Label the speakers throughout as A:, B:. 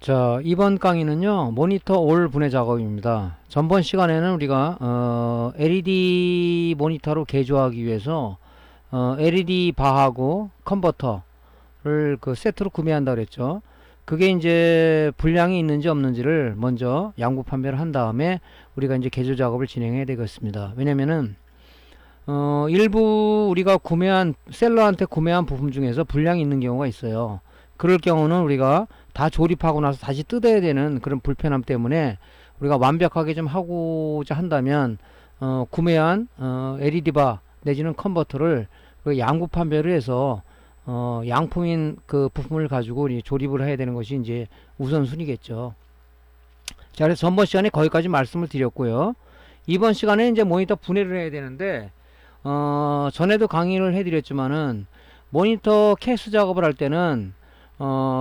A: 자, 이번 강의는요, 모니터 올 분해 작업입니다. 전번 시간에는 우리가, LED 모니터로 개조하기 위해서, LED 바하고 컨버터를 그 세트로 구매한다 그랬죠. 그게 이제 불량이 있는지 없는지를 먼저 양부 판별을 한 다음에 우리가 이제 개조 작업을 진행해야 되겠습니다. 왜냐면은, 일부 우리가 셀러한테 구매한 부품 중에서 불량이 있는 경우가 있어요. 그럴 경우는 우리가 다 조립하고 나서 다시 뜯어야 되는 그런 불편함 때문에 우리가 완벽하게 좀 하고자 한다면 구매한 LED바 내지는 컨버터를 양구 판별을 해서 양품인 그 부품을 가지고 우리 조립을 해야 되는 것이 이제 우선순위겠죠. 자, 그래서 전번 시간에 거기까지 말씀을 드렸고요. 이번 시간에 이제 모니터 분해를 해야 되는데 전에도 강의를 해드렸지만은 모니터 케이스 작업을 할 때는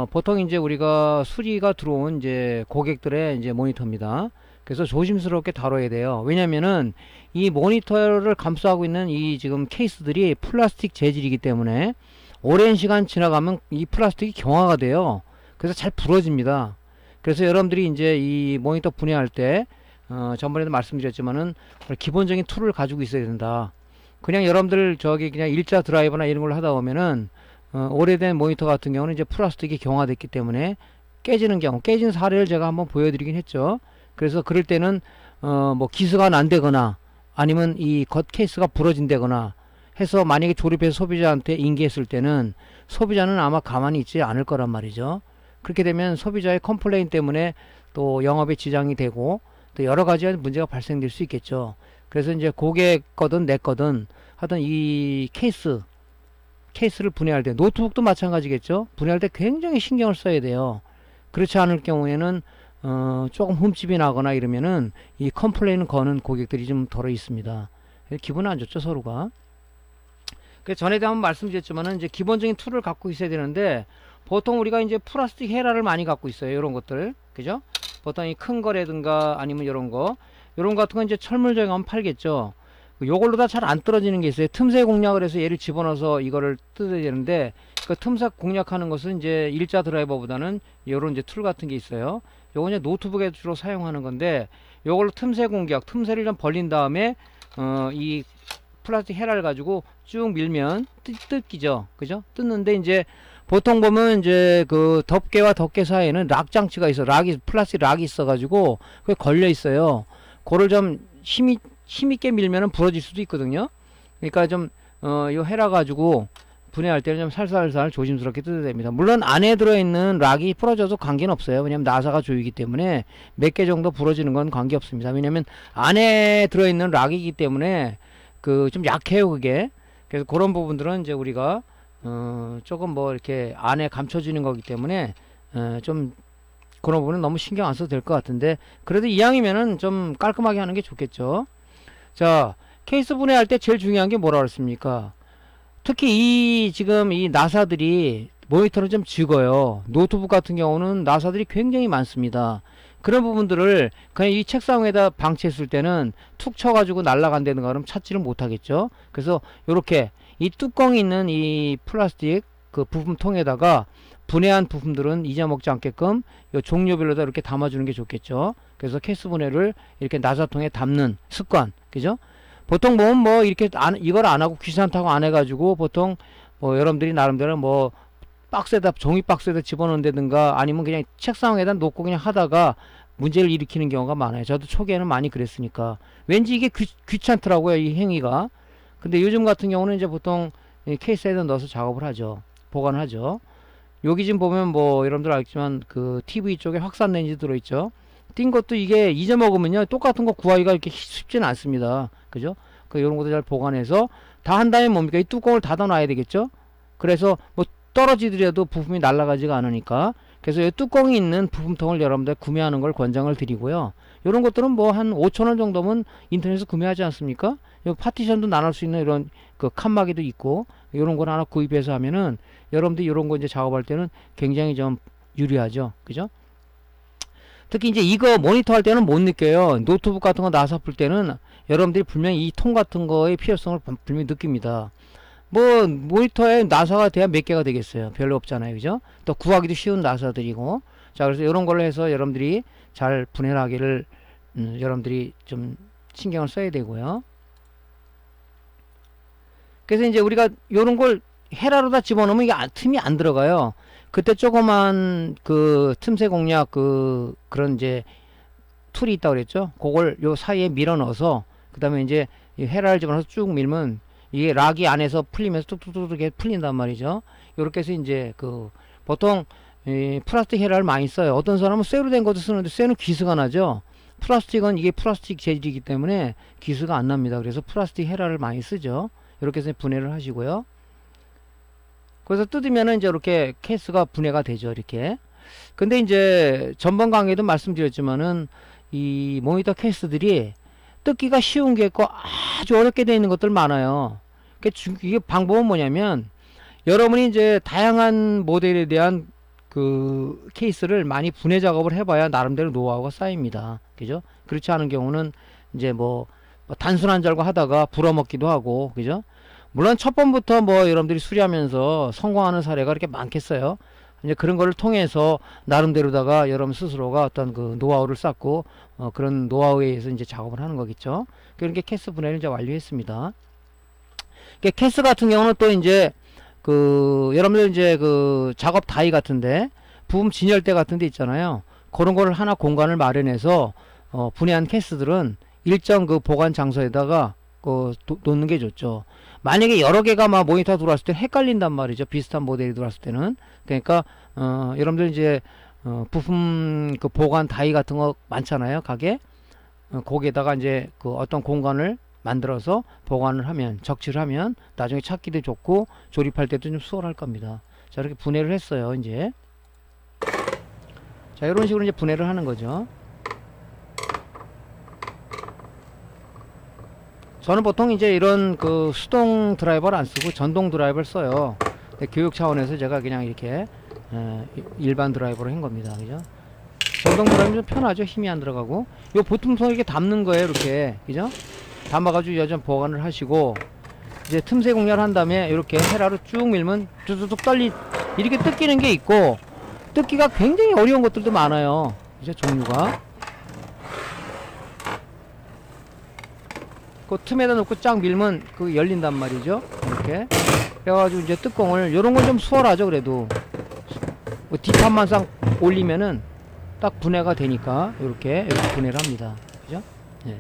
A: 보통 이제 우리가 수리가 들어온 이제 고객들의 이제 모니터입니다. 그래서 조심스럽게 다뤄야 돼요. 왜냐면은 이 모니터를 감싸고 있는 이 지금 케이스들이 플라스틱 재질이기 때문에 오랜 시간 지나가면 이 플라스틱이 경화가 돼요. 그래서 잘 부러집니다. 그래서 여러분들이 이제 이 모니터 분해할 때 전번에도 말씀드렸지만은 기본적인 툴을 가지고 있어야 된다. 그냥 여러분들 저기 그냥 일자 드라이버나 이런 걸로 하다 보면은 오래된 모니터 같은 경우는 이제 플라스틱이 경화됐기 때문에 깨지는 경우, 깨진 사례를 제가 한번 보여드리긴 했죠. 그래서 그럴 때는 뭐 기스가 난다거나 아니면 이 겉 케이스가 부러진다거나 해서 만약에 조립해서 소비자한테 인계했을 때는 소비자는 아마 가만히 있지 않을 거란 말이죠. 그렇게 되면 소비자의 컴플레인 때문에 또 영업에 지장이 되고 또 여러 가지 문제가 발생될 수 있겠죠. 그래서 이제 고객 거든 내 거든 하여튼 이 케이스를 분해할 때, 노트북도 마찬가지겠죠. 분해할 때 굉장히 신경을 써야 돼요. 그렇지 않을 경우에는 조금 흠집이 나거나 이러면은 이 컴플레인 거는 고객들이 좀 덜어 있습니다. 기분 안 좋죠, 서로가. 그 전에도 한번 말씀드렸지만은 이제 기본적인 툴을 갖고 있어야 되는데 보통 우리가 이제 플라스틱 헤라를 많이 갖고 있어요. 이런 것들, 그죠? 보통 이 큰 거라든가 아니면 이런 거 같은 건 이제 철물점에 가면 팔겠죠. 요걸로 다 잘 안 떨어지는 게 있어요. 틈새 공략을 해서 얘를 집어넣어서 이거를 뜯어야 되는데 그 틈새 공략하는 것은 이제 일자 드라이버보다는 요런 이제 툴 같은 게 있어요. 요거 이제 노트북에 주로 사용하는 건데 요걸로 틈새 공략, 틈새를 좀 벌린 다음에 이 플라스틱 헤라를 가지고 쭉 밀면 뜯기죠. 그죠? 뜯는데 이제 보통 보면 이제 그 덮개와 덮개 사이에는 락 장치가 있어. 플라스틱 락이 있어가지고 그게 걸려 있어요. 그걸 좀 힘있게 밀면은 부러질 수도 있거든요. 그러니까 좀, 요 헤라 가지고 분해할 때는 좀 살살살 조심스럽게 뜯어야 됩니다. 물론 안에 들어있는 락이 부러져도 관계는 없어요. 왜냐면 나사가 조이기 때문에 몇 개 정도 부러지는 건 관계 없습니다. 왜냐면 안에 들어있는 락이기 때문에 그 좀 약해요, 그게. 그래서 그런 부분들은 이제 우리가, 조금 뭐 이렇게 안에 감춰지는 거기 때문에, 좀 그런 부분은 너무 신경 안 써도 될 것 같은데, 그래도 이왕이면은 좀 깔끔하게 하는 게 좋겠죠. 자, 케이스 분해할 때 제일 중요한 게 뭐라 그랬습니까? 특히 지금 이 나사들이 모니터는 좀 적어요. 노트북 같은 경우는 나사들이 굉장히 많습니다. 그런 부분들을 그냥 이 책상 위에다 방치했을 때는 툭 쳐가지고 날아간다든가 그러면 찾지를 못하겠죠. 그래서 요렇게 이 뚜껑이 있는 이 플라스틱 그 부품통에다가 분해한 부품들은 잊어먹지 않게끔 요 종류별로다 이렇게 담아주는 게 좋겠죠. 그래서 케이스 분해를 이렇게 나사통에 담는 습관, 그죠? 보통 보면 뭐 이렇게 이걸 안 하고 귀찮다고 안 해가지고 보통 뭐 여러분들이 나름대로 뭐 박스에다 종이 박스에다 집어넣는다든가 아니면 그냥 책상 위에다 놓고 그냥 하다가 문제를 일으키는 경우가 많아요. 저도 초기에는 많이 그랬으니까 왠지 이게 귀찮더라고요, 이 행위가. 근데 요즘 같은 경우는 이제 보통 케이스에다 넣어서 작업을 하죠. 보관하죠. 여기 지금 보면 뭐 여러분들 알겠지만 그 TV 쪽에 확산 렌즈 들어있죠. 띈 것도 이게 잊어먹으면요 똑같은 거 구하기가 이렇게 쉽지는 않습니다. 그죠? 그 이런 것도 잘 보관해서 다 한 다음에 뭡니까? 이 뚜껑을 닫아 놔야 되겠죠? 그래서 뭐 떨어지더라도 부품이 날아가지가 않으니까 그래서 이 뚜껑이 있는 부품통을 여러분들 구매하는 걸 권장을 드리고요. 이런 것들은 뭐 한 5,000원 정도면 인터넷에서 구매하지 않습니까? 이 파티션도 나눌 수 있는 이런 그 칸막이도 있고 이런 걸 하나 구입해서 하면은 여러분들 이런 거 이제 작업할 때는 굉장히 좀 유리하죠. 그죠? 특히 이제 이거 모니터 할 때는 못 느껴요. 노트북 같은 거 나사 풀 때는 여러분들이 분명히 이 통 같은 거의 필요성을 분명히 느낍니다. 뭐 모니터에 나사가 돼야 몇 개가 되겠어요. 별로 없잖아요. 그죠? 또 구하기도 쉬운 나사들이고 자, 그래서 이런 걸로 해서 여러분들이 잘 분해를 하기를 여러분들이 좀 신경을 써야 되고요. 그래서 이제 우리가 요런 걸 헤라로다 집어넣으면 이게 틈이 안 들어가요. 그때 조그만 그 틈새 공략 그런 이제 툴이 있다고 그랬죠. 그걸 요 사이에 밀어 넣어서 그 다음에 이제 이 헤라를 집어넣어서 쭉 밀면 이게 락이 안에서 풀리면서 뚝뚝뚝 이렇게 풀린단 말이죠. 요렇게 해서 이제 보통 이 플라스틱 헤라를 많이 써요. 어떤 사람은 쇠로 된 것도 쓰는데 쇠는 기스가 나죠. 플라스틱은 이게 플라스틱 재질이기 때문에 기스가 안 납니다. 그래서 플라스틱 헤라를 많이 쓰죠. 이렇게 해서 분해를 하시고요. 그래서 뜯으면은 이제 이렇게 케이스가 분해가 되죠. 이렇게. 근데 이제 전번 강의에도 말씀드렸지만은 이 모니터 케이스들이 뜯기가 쉬운 게 있고 아주 어렵게 되어 있는 것들 많아요. 이게 방법은 뭐냐면 여러분이 이제 다양한 모델에 대한 그 케이스를 많이 분해 작업을 해봐야 나름대로 노하우가 쌓입니다. 그죠? 그렇지 않은 경우는 이제 뭐 단순한 줄 알고 하다가 불어먹기도 하고, 그죠? 물론 첫 번부터 뭐 여러분들이 수리하면서 성공하는 사례가 그렇게 많겠어요. 이제 그런 거를 통해서 나름대로다가 여러분 스스로가 어떤 그 노하우를 쌓고 그런 노하우에 의해서 이제 작업을 하는 거겠죠. 그렇게 캐스 분해를 이제 완료했습니다. 캐스 같은 경우는 또 이제 여러분들 이제 작업 다이 같은데 부품 진열대 같은 데 있잖아요. 그런 거를 하나 공간을 마련해서 분해한 캐스들은 일정 그 보관 장소에다가 놓는 게 좋죠. 만약에 여러 개가 막 모니터 들어왔을 때 헷갈린단 말이죠. 비슷한 모델이 들어왔을 때는. 그러니까 여러분들 이제 부품 그 보관 다이 같은 거 많잖아요. 가게. 거기에다가 이제 어떤 공간을 만들어서 보관을 하면, 적치를 하면 나중에 찾기도 좋고 조립할 때도 좀 수월할 겁니다. 자, 이렇게 분해를 했어요. 이제 자, 이런 식으로 이제 분해를 하는 거죠. 저는 보통 이제 이런 수동 드라이버를 안 쓰고 전동 드라이버를 써요. 교육 차원에서 제가 그냥 이렇게 일반 드라이버로 한 겁니다. 그죠? 전동 드라이버는 좀 편하죠. 힘이 안 들어가고. 요 보통성 이렇게 담는 거예요. 이렇게. 그죠? 담아가지고 여전 보관을 하시고, 이제 틈새 공략을 한 다음에 이렇게 헤라로 쭉 밀면 뚝뚝뚝 이렇게 뜯기는 게 있고, 뜯기가 굉장히 어려운 것들도 많아요. 이제 종류가. 그 틈에다 놓고 쫙 밀면 열린단 말이죠. 이렇게. 그래가지고 이제 뚜껑을, 요런 건 좀 수월하죠. 그래도. 뭐 뒷판만 싹 올리면은 딱 분해가 되니까, 이렇게 분해를 합니다. 그죠? 네.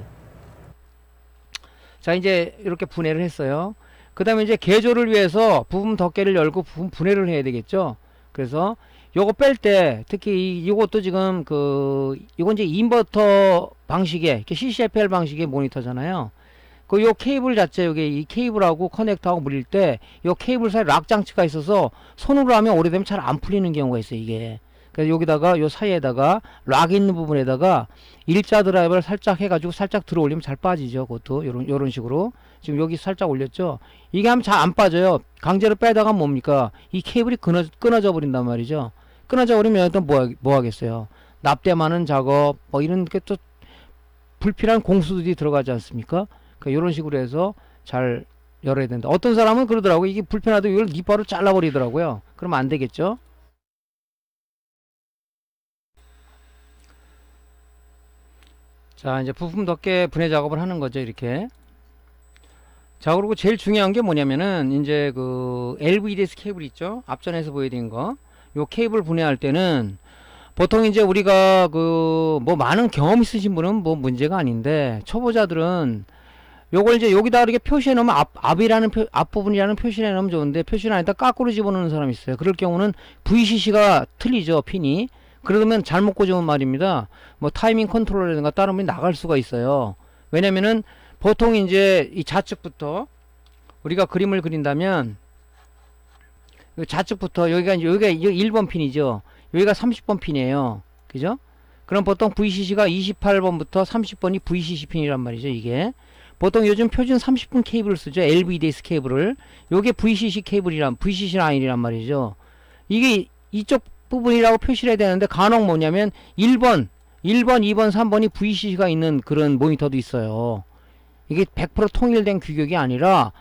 A: 자, 이제 이렇게 분해를 했어요. 그 다음에 이제 개조를 위해서 부품 덮개를 열고 부품 분해를 해야 되겠죠. 그래서 요거 뺄 때 특히 이것도 지금 이건 이제 인버터 방식의 CCFL 방식의 모니터잖아요. 요 케이블 자체, 여기 이 케이블하고 커넥터하고 물릴 때 요 케이블 사이에 락 장치가 있어서 손으로 하면 오래되면 잘 안 풀리는 경우가 있어요. 이게. 그래서 여기다가 요 사이에다가 락 있는 부분에다가 일자 드라이버를 살짝 해가지고 살짝 들어 올리면 잘 빠지죠. 그것도 요런 식으로. 지금 여기 살짝 올렸죠. 이게 하면 잘 안 빠져요. 강제로 빼다가 뭡니까? 이 케이블이 끊어져 버린단 말이죠. 끊어져 버리면 또 뭐 하겠어요. 납땜하는 작업 뭐 이런 게 또 불필요한 공수들이 들어가지 않습니까? 그러니까 요런 식으로 해서 잘 열어야 된다. 어떤 사람은 그러더라고요. 이게 불편하다고 이걸 니바로 잘라버리더라고요. 그러면 안 되겠죠. 자, 이제 부품 덮개 분해 작업을 하는 거죠. 이렇게. 자, 그리고 제일 중요한 게 뭐냐면은 이제 LVDS 케이블 있죠. 앞전에서 보여드린 거. 요 케이블 분해할 때는 보통 이제 우리가 뭐 많은 경험 있으신 분은 뭐 문제가 아닌데, 초보자들은 요걸 이제 여기다 이렇게 표시해 놓으면 앞부분이라는 표시해 놓으면 좋은데, 표시를 안에다 까꾸로 집어넣는 사람이 있어요. 그럴 경우는 VCC가 틀리죠. 핀이. 그러면 잘못 꽂으면 말입니다. 뭐 타이밍 컨트롤이라든가 다른 분이 나갈 수가 있어요. 왜냐면은 보통 이제 이 좌측부터 우리가 그림을 그린다면, 좌측부터 여기가 1번 핀이죠. 여기가 30번 핀이에요. 그죠? 그럼 보통 VCC가 28번부터 30번이 VCC 핀이란 말이죠. 이게 보통 요즘 표준 30분 케이블을 쓰죠. LVDS 케이블을. 요게 VCC VCC 라인이란 말이죠. 이게 이쪽 부분이라고 표시를 해야 되는데, 간혹 뭐냐면 1번, 2번, 3번이 VCC가 있는 그런 모니터도 있어요. 이게 100% 통일된 규격이 아니라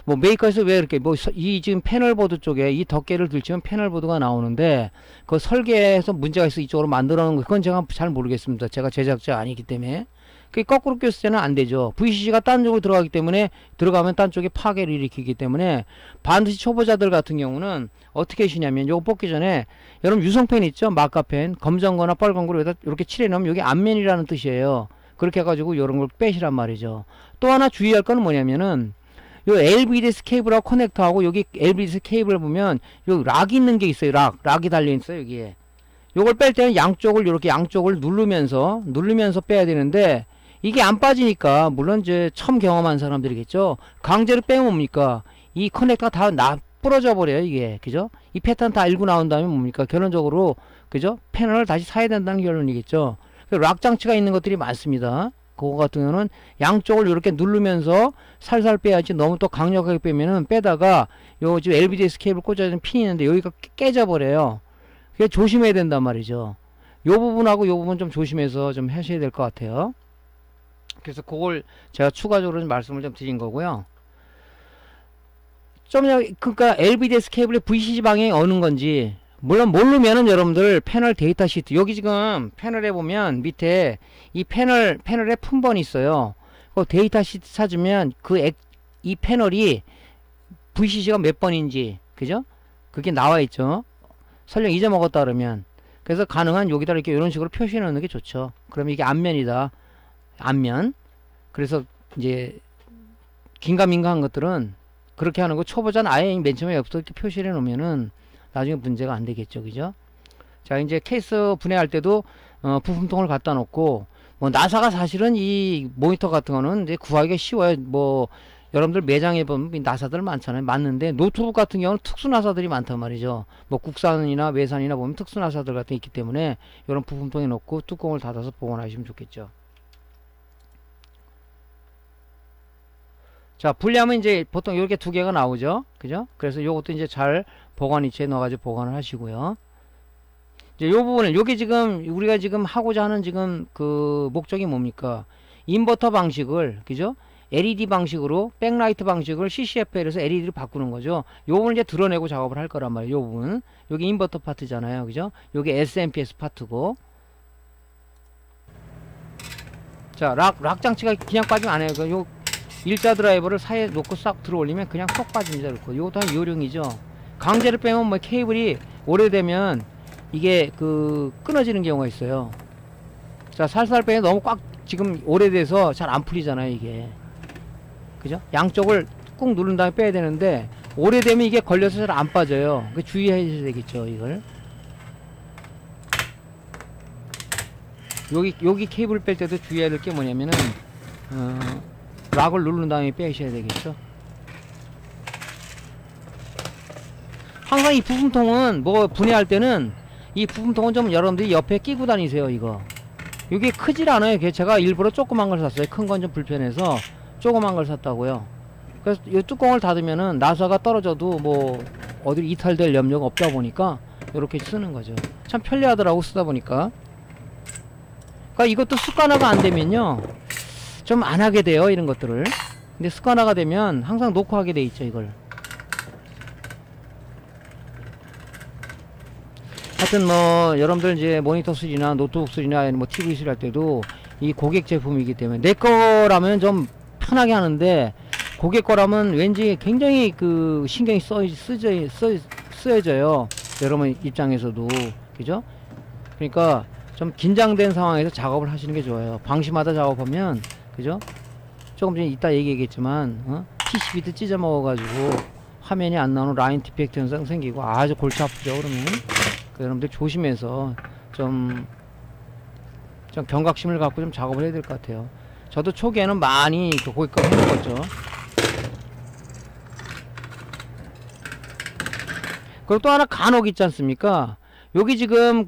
A: 뭐 메이커에서 왜 이렇게 뭐 이 지금 패널보드 쪽에 이 덮개를 들치면 패널보드가 나오는데 그 설계에서 문제가 있어 이쪽으로 만들어 놓은 거 그건 제가 잘 모르겠습니다. 제가 제작자 아니기 때문에. 그 거꾸로 꼈을 때는 안 되죠. VCC가 딴 쪽으로 들어가기 때문에 들어가면 딴 쪽에 파괴를 일으키기 때문에 반드시 초보자들 같은 경우는 어떻게 하시냐면 요거 뽑기 전에 여러분 유성펜 있죠? 마카펜 검정 거나 빨간 거로 여기다 이렇게 칠해 놓으면 여기 앞면이라는 뜻이에요. 그렇게 해가지고 요런 걸 빼시란 말이죠. 또 하나 주의할 건 뭐냐면은 요 LVDS 케이블하고 커넥터하고 여기 LVDS 케이블 보면 요 락이 있는 게 있어요. 락이 달려 있어요. 여기에. 요걸 뺄 때는 양쪽을 이렇게 양쪽을 누르면서 빼야 되는데 이게 안 빠지니까 물론 이제 처음 경험한 사람들이겠죠. 강제로 빼면 뭡니까? 이 커넥터가 다 부러져 버려요. 이게 그죠? 이 패턴 다 읽고 나온 다음에 뭡니까? 결론적으로 그죠? 패널을 다시 사야 된다는 결론이겠죠. 락 장치가 있는 것들이 많습니다. 그거 같은 경우는 양쪽을 이렇게 누르면서 살살 빼야지 너무 또 강력하게 빼면은 빼다가 요 지금 LVDS 케이블 꽂아야 되는 핀이 있는데 여기가 깨져 버려요. 그게 조심해야 된단 말이죠. 요 부분하고 요 부분 좀 조심해서 좀 하셔야 될 것 같아요. 그래서 그걸 제가 추가적으로 좀 말씀을 좀 드린 거고요. 그러니까 LVDS 케이블의 VCC 방향이 어느 건지 물론 모르면은 여러분들 패널 데이터 시트 여기 지금 패널에 보면 밑에 이 패널에 품번이 있어요. 그 데이터 시트 찾으면 이 패널이 VCC가 몇 번인지 그죠? 그게 나와 있죠. 설령 잊어먹었다 그러면 그래서 가능한 여기다 이렇게 이런 식으로 표시해 놓는 게 좋죠. 그러면 이게 앞면이다. 앞면. 그래서 이제 긴가민가한 것들은 그렇게 하는 거 초보자는 아예 맨 처음에 옆부터 이렇게 표시를 해 놓으면은 나중에 문제가 안 되겠죠. 그죠? 자, 이제 케이스 분해할 때도 부품통을 갖다 놓고 뭐 나사가 사실은 이 모니터 같은 거는 이제 구하기가 쉬워요. 뭐 여러분들 매장에 보면 나사들 많잖아요. 맞는데 노트북 같은 경우는 특수 나사들이 많단 말이죠. 뭐 국산이나 외산이나 보면 특수 나사들 같은 게 있기 때문에 이런 부품통에 넣고 뚜껑을 닫아서 보관하시면 좋겠죠. 자, 분리하면 이제 보통 이렇게 두 개가 나오죠. 그죠? 그래서 요것도 이제 잘 보관 위치에 넣어가지고 보관을 하시고요. 이제 요 부분을, 요게 지금, 우리가 지금 하고자 하는 지금 그 목적이 뭡니까? 인버터 방식을, 그죠? LED 방식으로, 백라이트 방식을 CCFL에서 LED로 바꾸는 거죠. 요 부분을 이제 드러내고 작업을 할 거란 말이에요. 요 부분. 요게 인버터 파트잖아요. 그죠? 요게 SMPS 파트고. 자, 락 장치가 그냥 빠지면 안 해요. 요 일자 드라이버를 사이에 놓고 싹 들어 올리면 그냥 쏙 빠집니다. 그렇고 요것도 한 요령이죠. 강제로 빼면 뭐 케이블이 오래되면 이게 끊어지는 경우가 있어요. 자, 살살 빼면 너무 꽉 지금 오래돼서 잘 안 풀리잖아요. 이게 그죠? 양쪽을 꾹 누른 다음에 빼야 되는데 오래되면 이게 걸려서 잘 안 빠져요. 그 주의해야 되겠죠. 이걸 여기 케이블 뺄 때도 주의해야 될 게 뭐냐면은 락을 누른 다음에 빼셔야 되겠죠. 항상 이 부품통은 뭐 분해할 때는 이 부품통은 좀 여러분들이 옆에 끼고 다니세요. 이거 이게 크질 않아요. 제가 일부러 조그만 걸 샀어요. 큰 건 좀 불편해서 조그만 걸 샀다고요. 그래서 이 뚜껑을 닫으면은 나사가 떨어져도 뭐 어디 이탈될 염려가 없다 보니까 이렇게 쓰는 거죠. 참 편리하더라고 쓰다 보니까. 그러니까 이것도 습관화가 안 되면요 좀 안 하게 돼요. 이런 것들을. 근데 습관화가 되면 항상 놓고 하게 돼 있죠. 이걸. 하여튼 뭐 여러분들 이제 모니터 수리나 노트북 수리나 뭐 TV 수리할 때도 이 고객 제품이기 때문에 내 거라면 좀 편하게 하는데 고객 거라면 왠지 굉장히 신경이 쓰여져요. 여러분 입장에서도. 그죠? 그러니까 좀 긴장된 상황에서 작업을 하시는 게 좋아요. 방심하다 작업하면 그죠? 조금 전에 이따 얘기하겠지만 PCB도 찢어 먹어가지고 화면이 안 나오는 라인 디펙트 현상 생기고 아주 골치 아프죠. 그러면 여러분들 조심해서 좀 경각심을 갖고 좀 작업을 해야 될 것 같아요. 저도 초기에는 많이 고객 거 해먹었죠. 그리고 또 하나 간혹 있지 않습니까? 여기 지금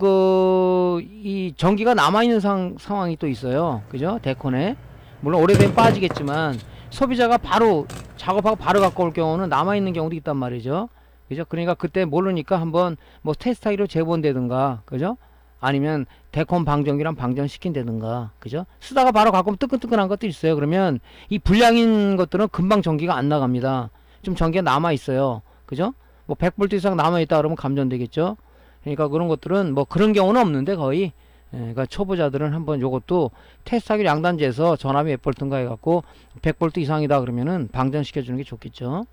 A: 이 전기가 남아있는 상황이 또 있어요. 그죠? 데콘에. 물론 오래되면 빠지겠지만 소비자가 바로 작업하고 바로 갖고 올 경우는 남아있는 경우도 있단 말이죠. 그죠? 그러니까 그때 모르니까 한번 뭐 테스트하기로 재본다든가 그죠? 아니면 데콘 방전기랑 방전시킨다든가 그죠? 쓰다가 바로 갖고 오면 뜨끈뜨끈한 것도 있어요. 그러면 이 불량인 것들은 금방 전기가 안 나갑니다. 좀 전기가 남아 있어요. 그죠? 뭐 100V 이상 남아 있다 그러면 감전되겠죠. 그러니까 그런 것들은 뭐 그런 경우는 없는데 거의 그러니까 초보자들은 한번 요것도 테스트하기 양단지에서 전압이 몇 볼트인가 해갖고 100V 이상이다 그러면은 방전시켜 주는 게 좋겠죠.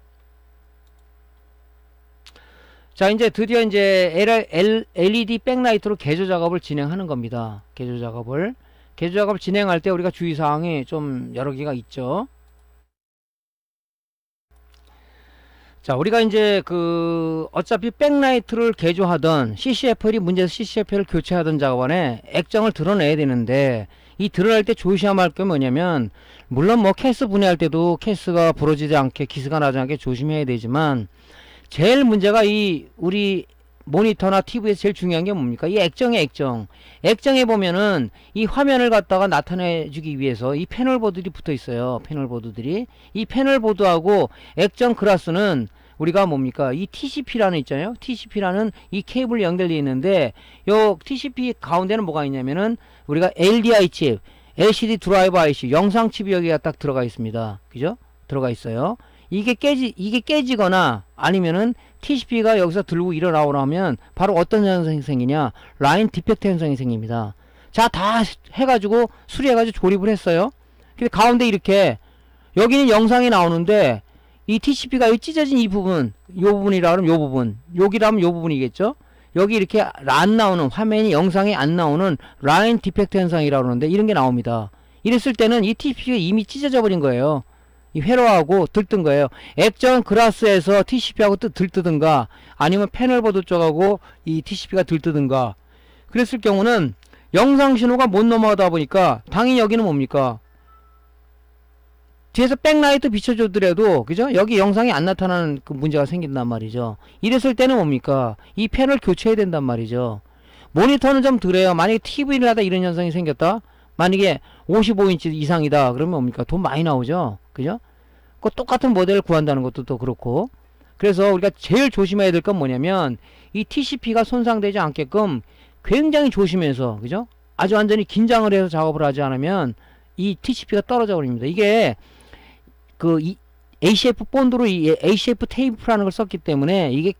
A: 자, 이제 드디어 이제 LED 백라이트로 개조 작업을 진행하는 겁니다. 개조 작업을 진행할 때 우리가 주의사항이 좀 여러 개가 있죠. 자, 우리가 이제 어차피 백라이트를 개조하던 CCFL이 문제에서 CCFL을 교체하던 작업안에 액정을 드러내야 되는데, 이 드러낼 때 조심해야 할 게 뭐냐면, 물론 뭐 캐스 분해할 때도 캐스가 부러지지 않게, 기스가 나지 않게 조심해야 되지만, 제일 문제가 우리 모니터나 TV에서 제일 중요한 게 뭡니까? 이 액정의 액정. 액정에 보면은 이 화면을 갖다가 나타내주기 위해서 이 패널보드들이 붙어 있어요. 패널보드들이. 이 패널보드하고 액정 클래스는 우리가 뭡니까? 이 TCP라는 있잖아요. TCP라는 이 케이블이 연결되어 있는데, 요 TCP 가운데는 뭐가 있냐면은 우리가 LDI 칩, LCD 드라이버 IC, 영상 칩이 여기가 딱 들어가 있습니다. 그죠? 들어가 있어요. 이게 깨지거나 아니면은 TCP가 여기서 들고 일어나오면 바로 어떤 현상이 생기냐? 라인 디펙트 현상이 생깁니다. 자, 다 해가지고 수리해가지고 조립을 했어요. 근데 가운데 이렇게 여기는 영상이 나오는데 이 TCP가 여기 찢어진 이 부분, 요 부분이라 그러면 요 부분, 여기라면 요 부분이겠죠? 여기 이렇게 안 나오는, 화면이 영상이 안 나오는 라인 디펙트 현상이라고 그러는데 이런 게 나옵니다. 이랬을 때는 이 TCP가 이미 찢어져 버린 거예요. 이 회로하고 들뜬 거예요. 액정 글라스에서 TCP하고 들뜨든가 아니면 패널보드 쪽하고 이 TCP가 들뜨든가 그랬을 경우는 영상 신호가 못 넘어가다 보니까 당연히 여기는 뭡니까? 뒤에서 백라이트 비춰주더라도 그죠? 여기 영상이 안 나타나는 그 문제가 생긴단 말이죠. 이랬을 때는 뭡니까? 이 패널 교체해야 된단 말이죠. 모니터는 좀 덜해요. 만약에 TV를 하다 이런 현상이 생겼다? 만약에 55인치 이상이다 그러면 뭡니까? 돈 많이 나오죠. 그죠? 그 똑같은 모델을 구한다는 것도 또 그렇고. 그래서 우리가 제일 조심해야 될 건 뭐냐면 이 TCP가 손상되지 않게끔 굉장히 조심해서 그죠? 아주 완전히 긴장을 해서 작업을 하지 않으면 이 TCP가 떨어져 버립니다. 이게 이 ACF 본드로 이 ACF 테이프라는 걸 썼기 때문에 이게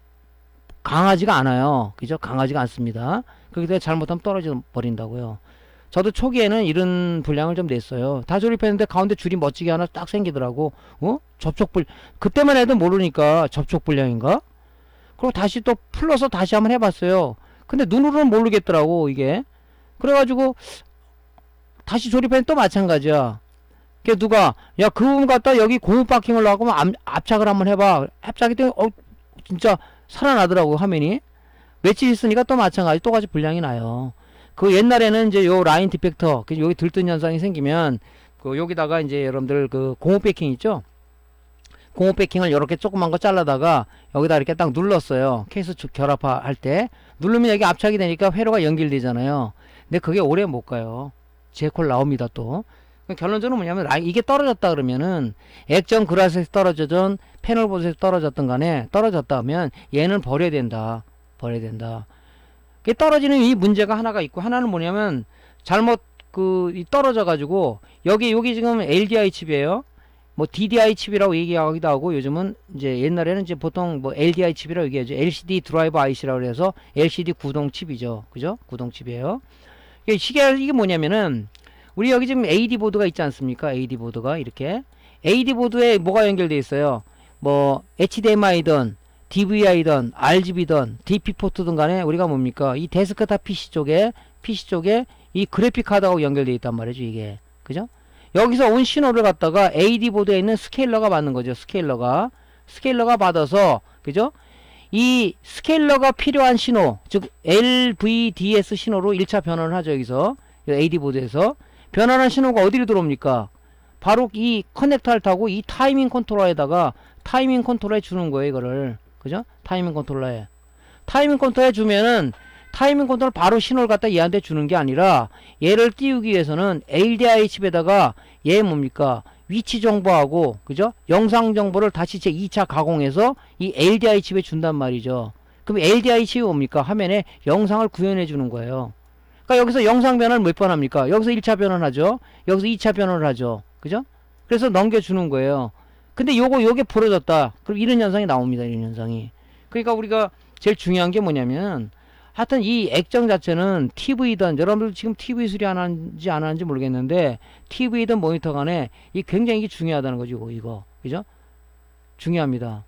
A: 강하지가 않아요. 그죠? 강하지가 않습니다. 그렇기 때문에 잘못하면 떨어져 버린다고요. 저도 초기에는 이런 분량을 좀 냈어요. 다 조립했는데 가운데 줄이 멋지게 하나 딱 생기더라고. 그때만 해도 모르니까 접촉 불량인가? 그리고 다시 또 풀러서 다시 한번 해봤어요. 근데 눈으로는 모르겠더라고, 이게. 그래가지고, 다시 조립했는데 또 마찬가지야. 그게 누가, 야, 그 부분 갖다 여기 고무 바킹을 하고 압착을 한번 해봐. 압착이 때문에, 진짜 살아나더라고, 화면이. 며칠 있으니까 또 마찬가지, 똑같이 불량이 나요. 그 옛날에는 이제 요 라인 디펙터, 여기 들뜬 현상이 생기면, 여기다가 이제 여러분들 고무 패킹 있죠? 고무 패킹을 이렇게 조그만 거 잘라다가 여기다 이렇게 딱 눌렀어요. 케이스 결합할 때. 누르면 여기 압착이 되니까 회로가 연결되잖아요. 근데 그게 오래 못 가요. 제콜 나옵니다, 또. 결론적으로 뭐냐면, 이게 떨어졌다 그러면은, 액정 그라스에서 떨어졌든, 패널보드에서 떨어졌든 간에, 떨어졌다 하면, 얘는 버려야 된다. 버려야 된다. 떨어지는 이 문제가 하나가 있고 하나는 뭐냐면 잘못 떨어져 가지고 여기 지금 LDI 칩이에요. 뭐 DDI 칩이라고 얘기하기도 하고 요즘은 이제 옛날에는 이제 보통 뭐 LDI 칩이라고 얘기하죠. LCD 드라이버 IC라고 해서 LCD 구동 칩이죠. 그죠? 구동 칩이에요. 이게 뭐냐면은 우리 여기 지금 AD 보드가 있지 않습니까? AD 보드가 이렇게 AD 보드에 뭐가 연결되어 있어요? 뭐 HDMI든 DVI든 RGB든 DP 포트든 간에 우리가 뭡니까? 이 데스크탑 PC 쪽에 이 그래픽 카드하고 연결되어 있단 말이죠, 이게. 그죠? 여기서 온 신호를 갖다가 AD 보드에 있는 스케일러가 받는 거죠, 스케일러가 받아서, 그죠? 이 스케일러가 필요한 신호, 즉 LVDS 신호로 1차 변환을 하죠, 여기서. AD 보드에서. 변환한 신호가 어디로 들어옵니까? 바로 이 커넥터를 타고 이 타이밍 컨트롤러에다가 타이밍 컨트롤러에 주는 거예요, 이거를. 그죠? 타이밍 컨트롤러에 주면은 타이밍 컨트롤 바로 신호를 갖다 얘한테 주는 게 아니라 얘를 띄우기 위해서는 LDI 칩에다가 얘 뭡니까? 위치 정보하고 그죠? 영상 정보를 다시 제 2차 가공해서 이 LDI 칩에 준단 말이죠. 그럼 LDI 칩이 뭡니까? 화면에 영상을 구현해 주는 거예요. 그러니까 여기서 영상 변환을 몇 번 합니까? 여기서 1차 변환하죠. 여기서 2차 변환을 하죠. 그죠? 그래서 넘겨주는 거예요. 근데 요게 부러졌다. 그럼 이런 현상이 나옵니다. 이런 현상이. 그러니까 우리가 제일 중요한 게 뭐냐면, 하여튼 이 액정 자체는 TV든, 여러분들 지금 TV 수리 안 하는지 안 하는지 모르겠는데, TV든 모니터 간에 이 굉장히 중요하다는 거죠. 이거. 그죠? 중요합니다.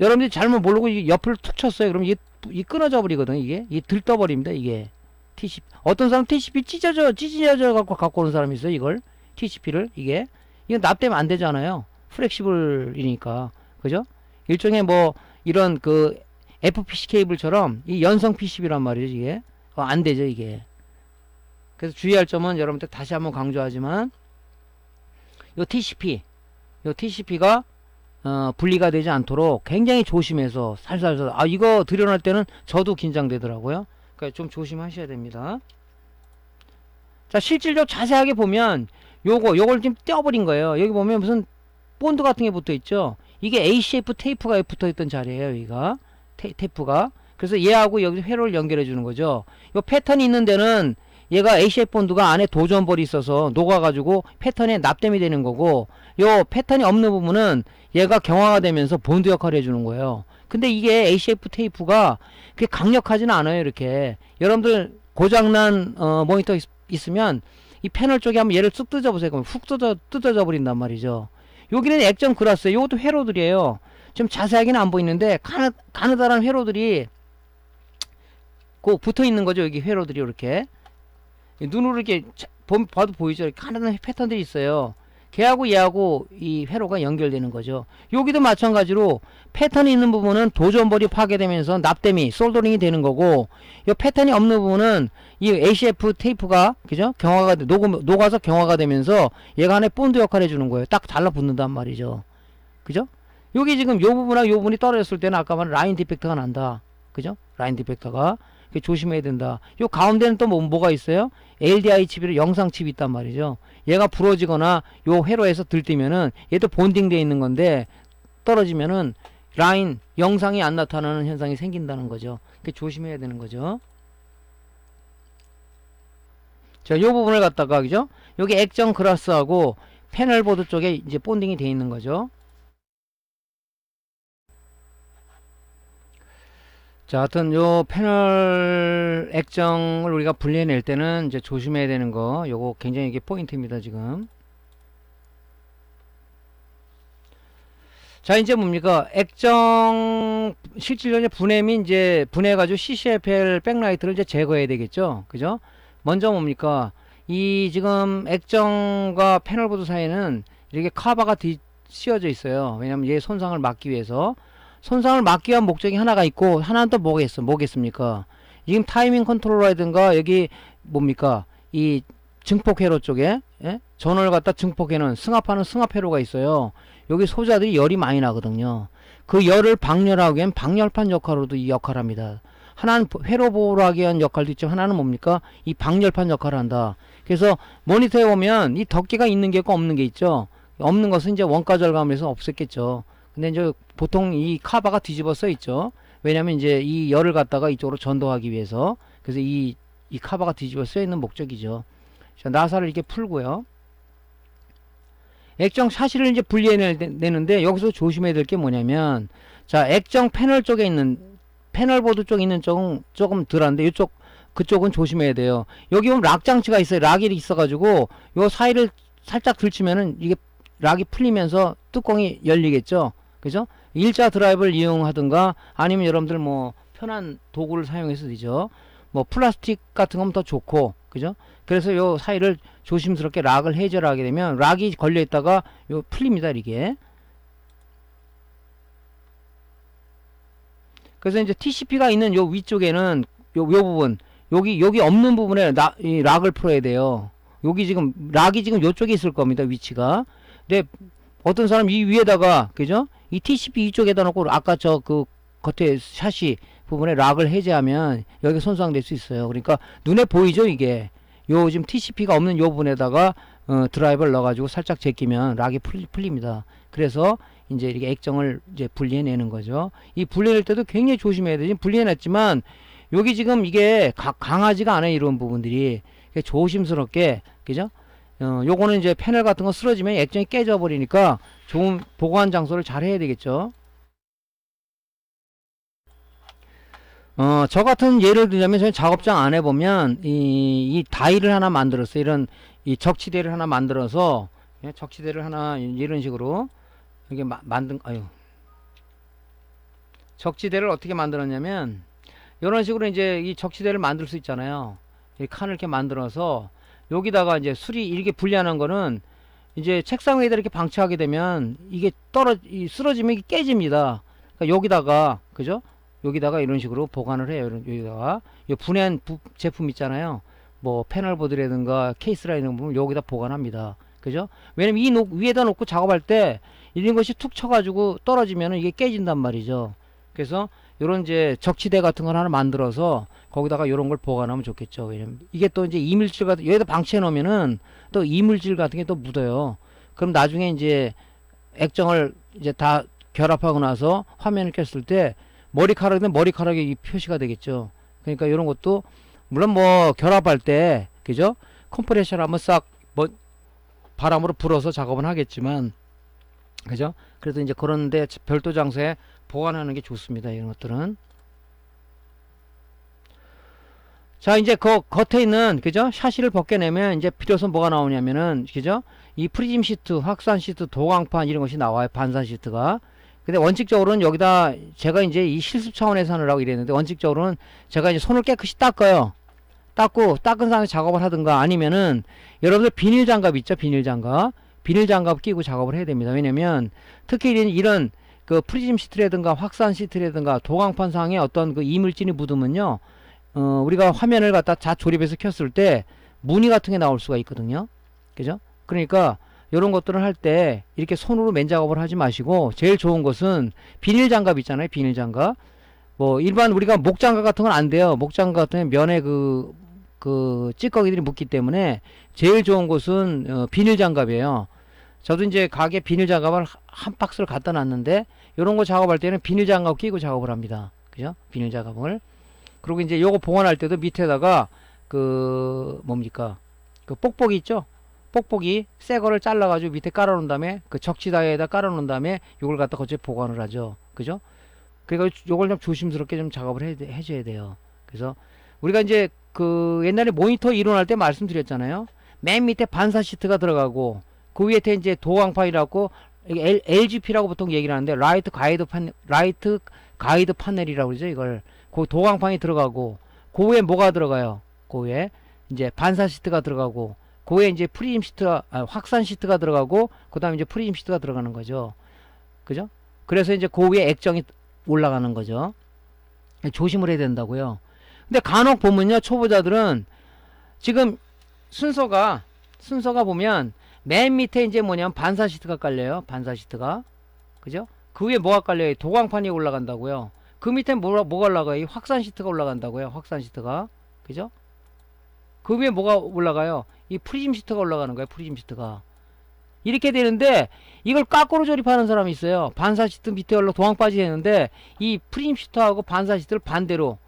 A: 여러분들이 잘못 모르고 이 옆을 툭 쳤어요. 그럼 이 끊어져 버리거든. 이게 들떠버립니다. 이게 TCP. 어떤 사람 TCP 찢어져 갖고 오는 사람이 있어요. 이걸 TCP를 이건 납땜 안 되잖아요. 플렉시블이니까. 그죠? 일종의 뭐 이런 그 FPC 케이블처럼 이 연성 PCB란 말이죠. 이게 안 되죠. 이게. 그래서 주의할 점은 여러분들 다시 한번 강조하지만, 요 TCP가 분리가 되지 않도록 굉장히 조심해서 살살살. 이거 들여놓을 때는 저도 긴장되더라고요. 그러니까 좀 조심하셔야 됩니다. 자, 실질적으로 자세하게 보면 요걸 좀 떼어버린 거예요. 여기 보면 무슨 본드 같은 게 붙어 있죠. 이게 ACF 테이프가 붙어 있던 자리예요. 여기가 테이프가. 그래서 얘하고 여기 회로를 연결해 주는 거죠. 요 패턴이 있는 데는 얘가 ACF 본드가 안에 도전볼이 있어서 녹아가지고 패턴에 납땜이 되는 거고, 요 패턴이 없는 부분은 얘가 경화가 되면서 본드 역할을 해주는 거예요. 근데 이게 ACF 테이프가 그렇게 강력하지는 않아요. 이렇게 여러분들 고장난 모니터 있으면 이 패널 쪽에 한번 얘를 쑥 뜯어보세요. 그럼 훅 뜯어져 버린단 말이죠. 여기는 액정 글라스예요. 이것도 회로들이에요. 좀 자세하게는 안 보이는데 가느다란 회로들이 그 붙어 있는 거죠. 여기 회로들이 이렇게 눈으로 이렇게 봐도 보이죠. 이렇게 가느다란 패턴들이 있어요. 걔하고 이 회로가 연결되는 거죠. 여기도 마찬가지로 패턴이 있는 부분은 도전볼이 파괴되면서 납땜이 솔더링이 되는 거고, 이 패턴이 없는 부분은 이 ACF 테이프가 그죠? 녹아서 경화가 되면서 얘가 안에 본드 역할을 해주는 거예요. 딱 달라붙는단 말이죠. 그죠? 여기 지금 요 부분하고 요 부분이 떨어졌을 때는 아까 말한 라인 디펙트가 난다. 그죠? 라인 디펙트가 조심해야 된다. 요 가운데는 또 뭐가 있어요? LDI 칩이랑 영상 칩이 있단 말이죠. 얘가 부러지거나 요 회로에서 들뜨면은 얘도 본딩되어 있는 건데 떨어지면은 라인 영상이 안 나타나는 현상이 생긴다는 거죠. 조심해야 되는 거죠. 자, 요 부분을 갖다가 그죠? 여기 액정 글라스하고 패널보드 쪽에 이제 본딩이 되어 있는 거죠. 자, 하여튼 요 패널 액정을 우리가 분리해낼 때는 이제 조심해야 되는 거, 요거 굉장히 이게 포인트입니다. 지금. 자, 이제 뭡니까? 액정 실질적으로 분해가지고 CCFL 백라이트를 이제 제거해야 되겠죠. 그죠? 먼저 뭡니까? 이 지금 액정과 패널보드 사이에는 이렇게 카바가 씌워져 있어요. 왜냐면 얘 손상을 막기 위해서. 손상을 막기 위한 목적이 하나가 있고, 하나는 또 뭐겠습니까? 지금 타이밍 컨트롤러라든가 여기 뭡니까? 이 증폭 회로 쪽에 전원을 갖다 증폭해놓은 승합하는 승합 회로가 있어요. 여기 소자들이 열이 많이 나거든요. 그 열을 방열하기 위한 방열판 역할로도 이 역할을 합니다. 하나는 회로 보호를 하기 위한 역할도 있지만 하나는 뭡니까? 이 방열판 역할을 한다. 그래서 모니터에 보면 이 덮개가 있는 게 있고 없는 게 있죠. 없는 것은 이제 원가 절감을 해서 없앴겠죠. 근데 이제 보통 이 카바가 뒤집어 써 있죠. 왜냐면 이제 이 열을 갖다가 이쪽으로 전도하기 위해서. 그래서 이 카바가 뒤집어 써 있는 목적이죠. 자, 나사를 이렇게 풀고요. 액정 샤시를 이제 분리해내는데 여기서 조심해야 될 게 뭐냐면, 자, 액정 패널 쪽에 있는 패널보드 쪽에 있는 쪽은 조금 덜한데 그쪽은 조심해야 돼요. 여기 보면 락 장치가 있어요. 락이 있어가지고 요 사이를 살짝 들치면은 이게 락이 풀리면서 뚜껑이 열리겠죠. 그죠? 일자 드라이브를 이용하든가 아니면 여러분들 뭐 편한 도구를 사용해서 되죠. 뭐 플라스틱 같은 거면 더 좋고, 그죠? 그래서 요 사이를 조심스럽게 락을 해제를 하게 되면 락이 걸려 있다가 요 풀립니다. 이게. 그래서 이제 TCP가 있는 요 위쪽에는 요 부분, 여기 없는 부분에 이 락을 풀어야 돼요. 여기 지금 락이 지금 요쪽에 있을 겁니다. 위치가. 근데 어떤 사람 이 위에다가, 그죠? 이 TCP 이쪽에다 놓고 아까 저 그 겉에 샤시 부분에 락을 해제하면 여기 손상될 수 있어요. 그러니까 눈에 보이죠, 이게. 요 지금 TCP가 없는 요 부분에다가 드라이버를 넣어가지고 살짝 제끼면 락이 풀립니다. 그래서 이제 이렇게 액정을 이제 분리해내는 거죠. 이 분리할 때도 굉장히 조심해야 되지. 분리해냈지만 여기 지금 이게 강하지가 않아요. 이런 부분들이. 조심스럽게, 그죠? 요거는 이제 패널 같은 거 쓰러지면 액정이 깨져 버리니까 좋은 보관 장소를 잘 해야 되겠죠. 저 같은 예를 들자면 저희 작업장 안에 보면 이 다이를 하나 만들었어요. 이런 이 적치대를 하나 만들어서, 예, 적치대를 하나 이런 식으로 이렇게 적치대를 어떻게 만들었냐면 이런 식으로 이제 이 적치대를 만들 수 있잖아요. 이 칸을 이렇게 만들어서 여기다가 이제 수리 이렇게 분리하는 거는 이제 책상 위에다 이렇게 방치하게 되면 이게 쓰러지면 이게 깨집니다. 그러니까 여기다가, 그죠? 여기다가 이런 식으로 보관을 해요. 여기다가 이 분해한 제품 있잖아요. 뭐 패널보드라든가 케이스라는 부분을 여기다 보관합니다. 그죠? 왜냐면 이 위에다 놓고 작업할 때 이런 것이 툭 쳐가지고 떨어지면 이게 깨진단 말이죠. 그래서 요런 이제 적치대 같은 걸 하나 만들어서 거기다가 요런 걸 보관하면 좋겠죠. 왜냐면 이게 또 이제 이물질 같은, 여기다 방치해 놓으면은 또 이물질 같은 게 또 묻어요. 그럼 나중에 이제 액정을 이제 다 결합하고 나서 화면을 켰을 때 머리카락이면 머리카락에 이 표시가 되겠죠. 그러니까 이런 것도 물론 뭐 결합할 때, 그죠? 컴프레셔를 한번 싹 뭐 바람으로 불어서 작업은 하겠지만, 그죠? 그래도 이제 그런데 별도 장소에 보관하는 게 좋습니다. 이런 것들은. 자, 이제 그 겉에 있는, 그죠? 샤시를 벗겨내면 이제 필요해서 뭐가 나오냐면은, 그죠? 이 프리즘 시트, 확산 시트, 도광판 이런 것이 나와요. 반산 시트가. 근데 원칙적으로는 여기다 제가 이제 이 실습 차원에서 하느라고 이랬는데, 원칙적으로는 제가 이제 손을 깨끗이 닦아요. 닦고 닦은 상태에서 작업을 하든가, 아니면은 여러분들 비닐 장갑 있죠? 비닐 장갑. 비닐 장갑 끼고 작업을 해야 됩니다. 왜냐면 특히 이런 그 프리즘 시트라든가 확산 시트라든가 도광판 상에 어떤 그 이물질이 묻으면요, 우리가 화면을 갖다 다 조립해서 켰을 때 무늬 같은 게 나올 수가 있거든요. 그죠? 그러니까 이런 것들을 할 때 이렇게 손으로 맨 작업을 하지 마시고, 제일 좋은 것은 비닐 장갑 있잖아요. 비닐 장갑. 뭐 일반 우리가 목 장갑 같은 건 안 돼요. 목 장갑 같은 면에 그 찌꺼기들이 묻기 때문에 제일 좋은 것은 비닐 장갑이에요. 저도 이제 가게 비닐 장갑을 한 박스를 갖다 놨는데, 이런 거 작업할 때는 비닐 장갑 끼고 작업을 합니다. 그죠? 비닐 장갑을. 그리고 이제 요거 보관할 때도 밑에다가 그 뭡니까? 그 뽁뽁이 있죠? 뽁뽁이 새 거를 잘라가지고 밑에 깔아놓은 다음에 그 적치다에다 깔아놓은 다음에 요걸 갖다 거기에 보관을 하죠. 그죠? 그러니까 요걸 좀 조심스럽게 좀 작업을 해줘야 돼요. 그래서 우리가 이제 그 옛날에 모니터 이론할 때 말씀드렸잖아요. 맨 밑에 반사 시트가 들어가고 그 위에 이제 도광판이라고 LGP라고 보통 얘기를 하는데 라이트 가이드 파넬이라고 그러죠. 이걸 그 도광판이 들어가고 그 위에 뭐가 들어가요? 그 위에 이제 반사 시트가 들어가고 그 위에 이제 프리즘 시트가 확산 시트가 들어가고 그다음에 이제 프리즘 시트가 들어가는 거죠. 그죠? 그래서 이제 그 위에 액정이 올라가는 거죠. 조심을 해야 된다고요. 근데 간혹 보면요, 초보자들은 지금 순서가 보면 맨 밑에 이제 뭐냐면 반사 시트가 깔려요. 반사 시트가. 그죠? 그 위에 뭐가 깔려요? 도광판이 올라간다고요. 그 밑에 뭐가 올라가요? 이 확산 시트가 올라간다고요. 확산 시트가. 그죠? 그 위에 뭐가 올라가요? 이 프리즘 시트가 올라가는 거예요. 프리즘 시트가. 이렇게 되는데 이걸 거꾸로 조립하는 사람이 있어요. 반사 시트 밑에 올라 도광까지 되는데 이 프리즘 시트하고 반사 시트를 반대로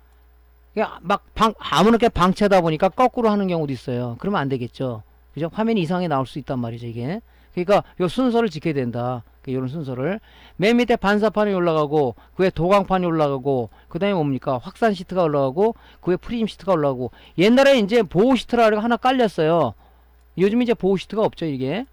A: 그냥 막 아무렇게 방치하다 보니까 거꾸로 하는 경우도 있어요. 그러면 안 되겠죠. 그죠? 화면이 이상하게 나올 수 있단 말이죠, 이게. 그러니까 요 순서를 지켜야 된다. 이런 순서를. 맨 밑에 반사판이 올라가고, 그 위에 도광판이 올라가고, 그 다음에 뭡니까? 확산 시트가 올라가고, 그 위에 프리즘 시트가 올라가고, 옛날에 이제 보호 시트라고 하나 깔렸어요. 요즘 이제 보호 시트가 없죠, 이게.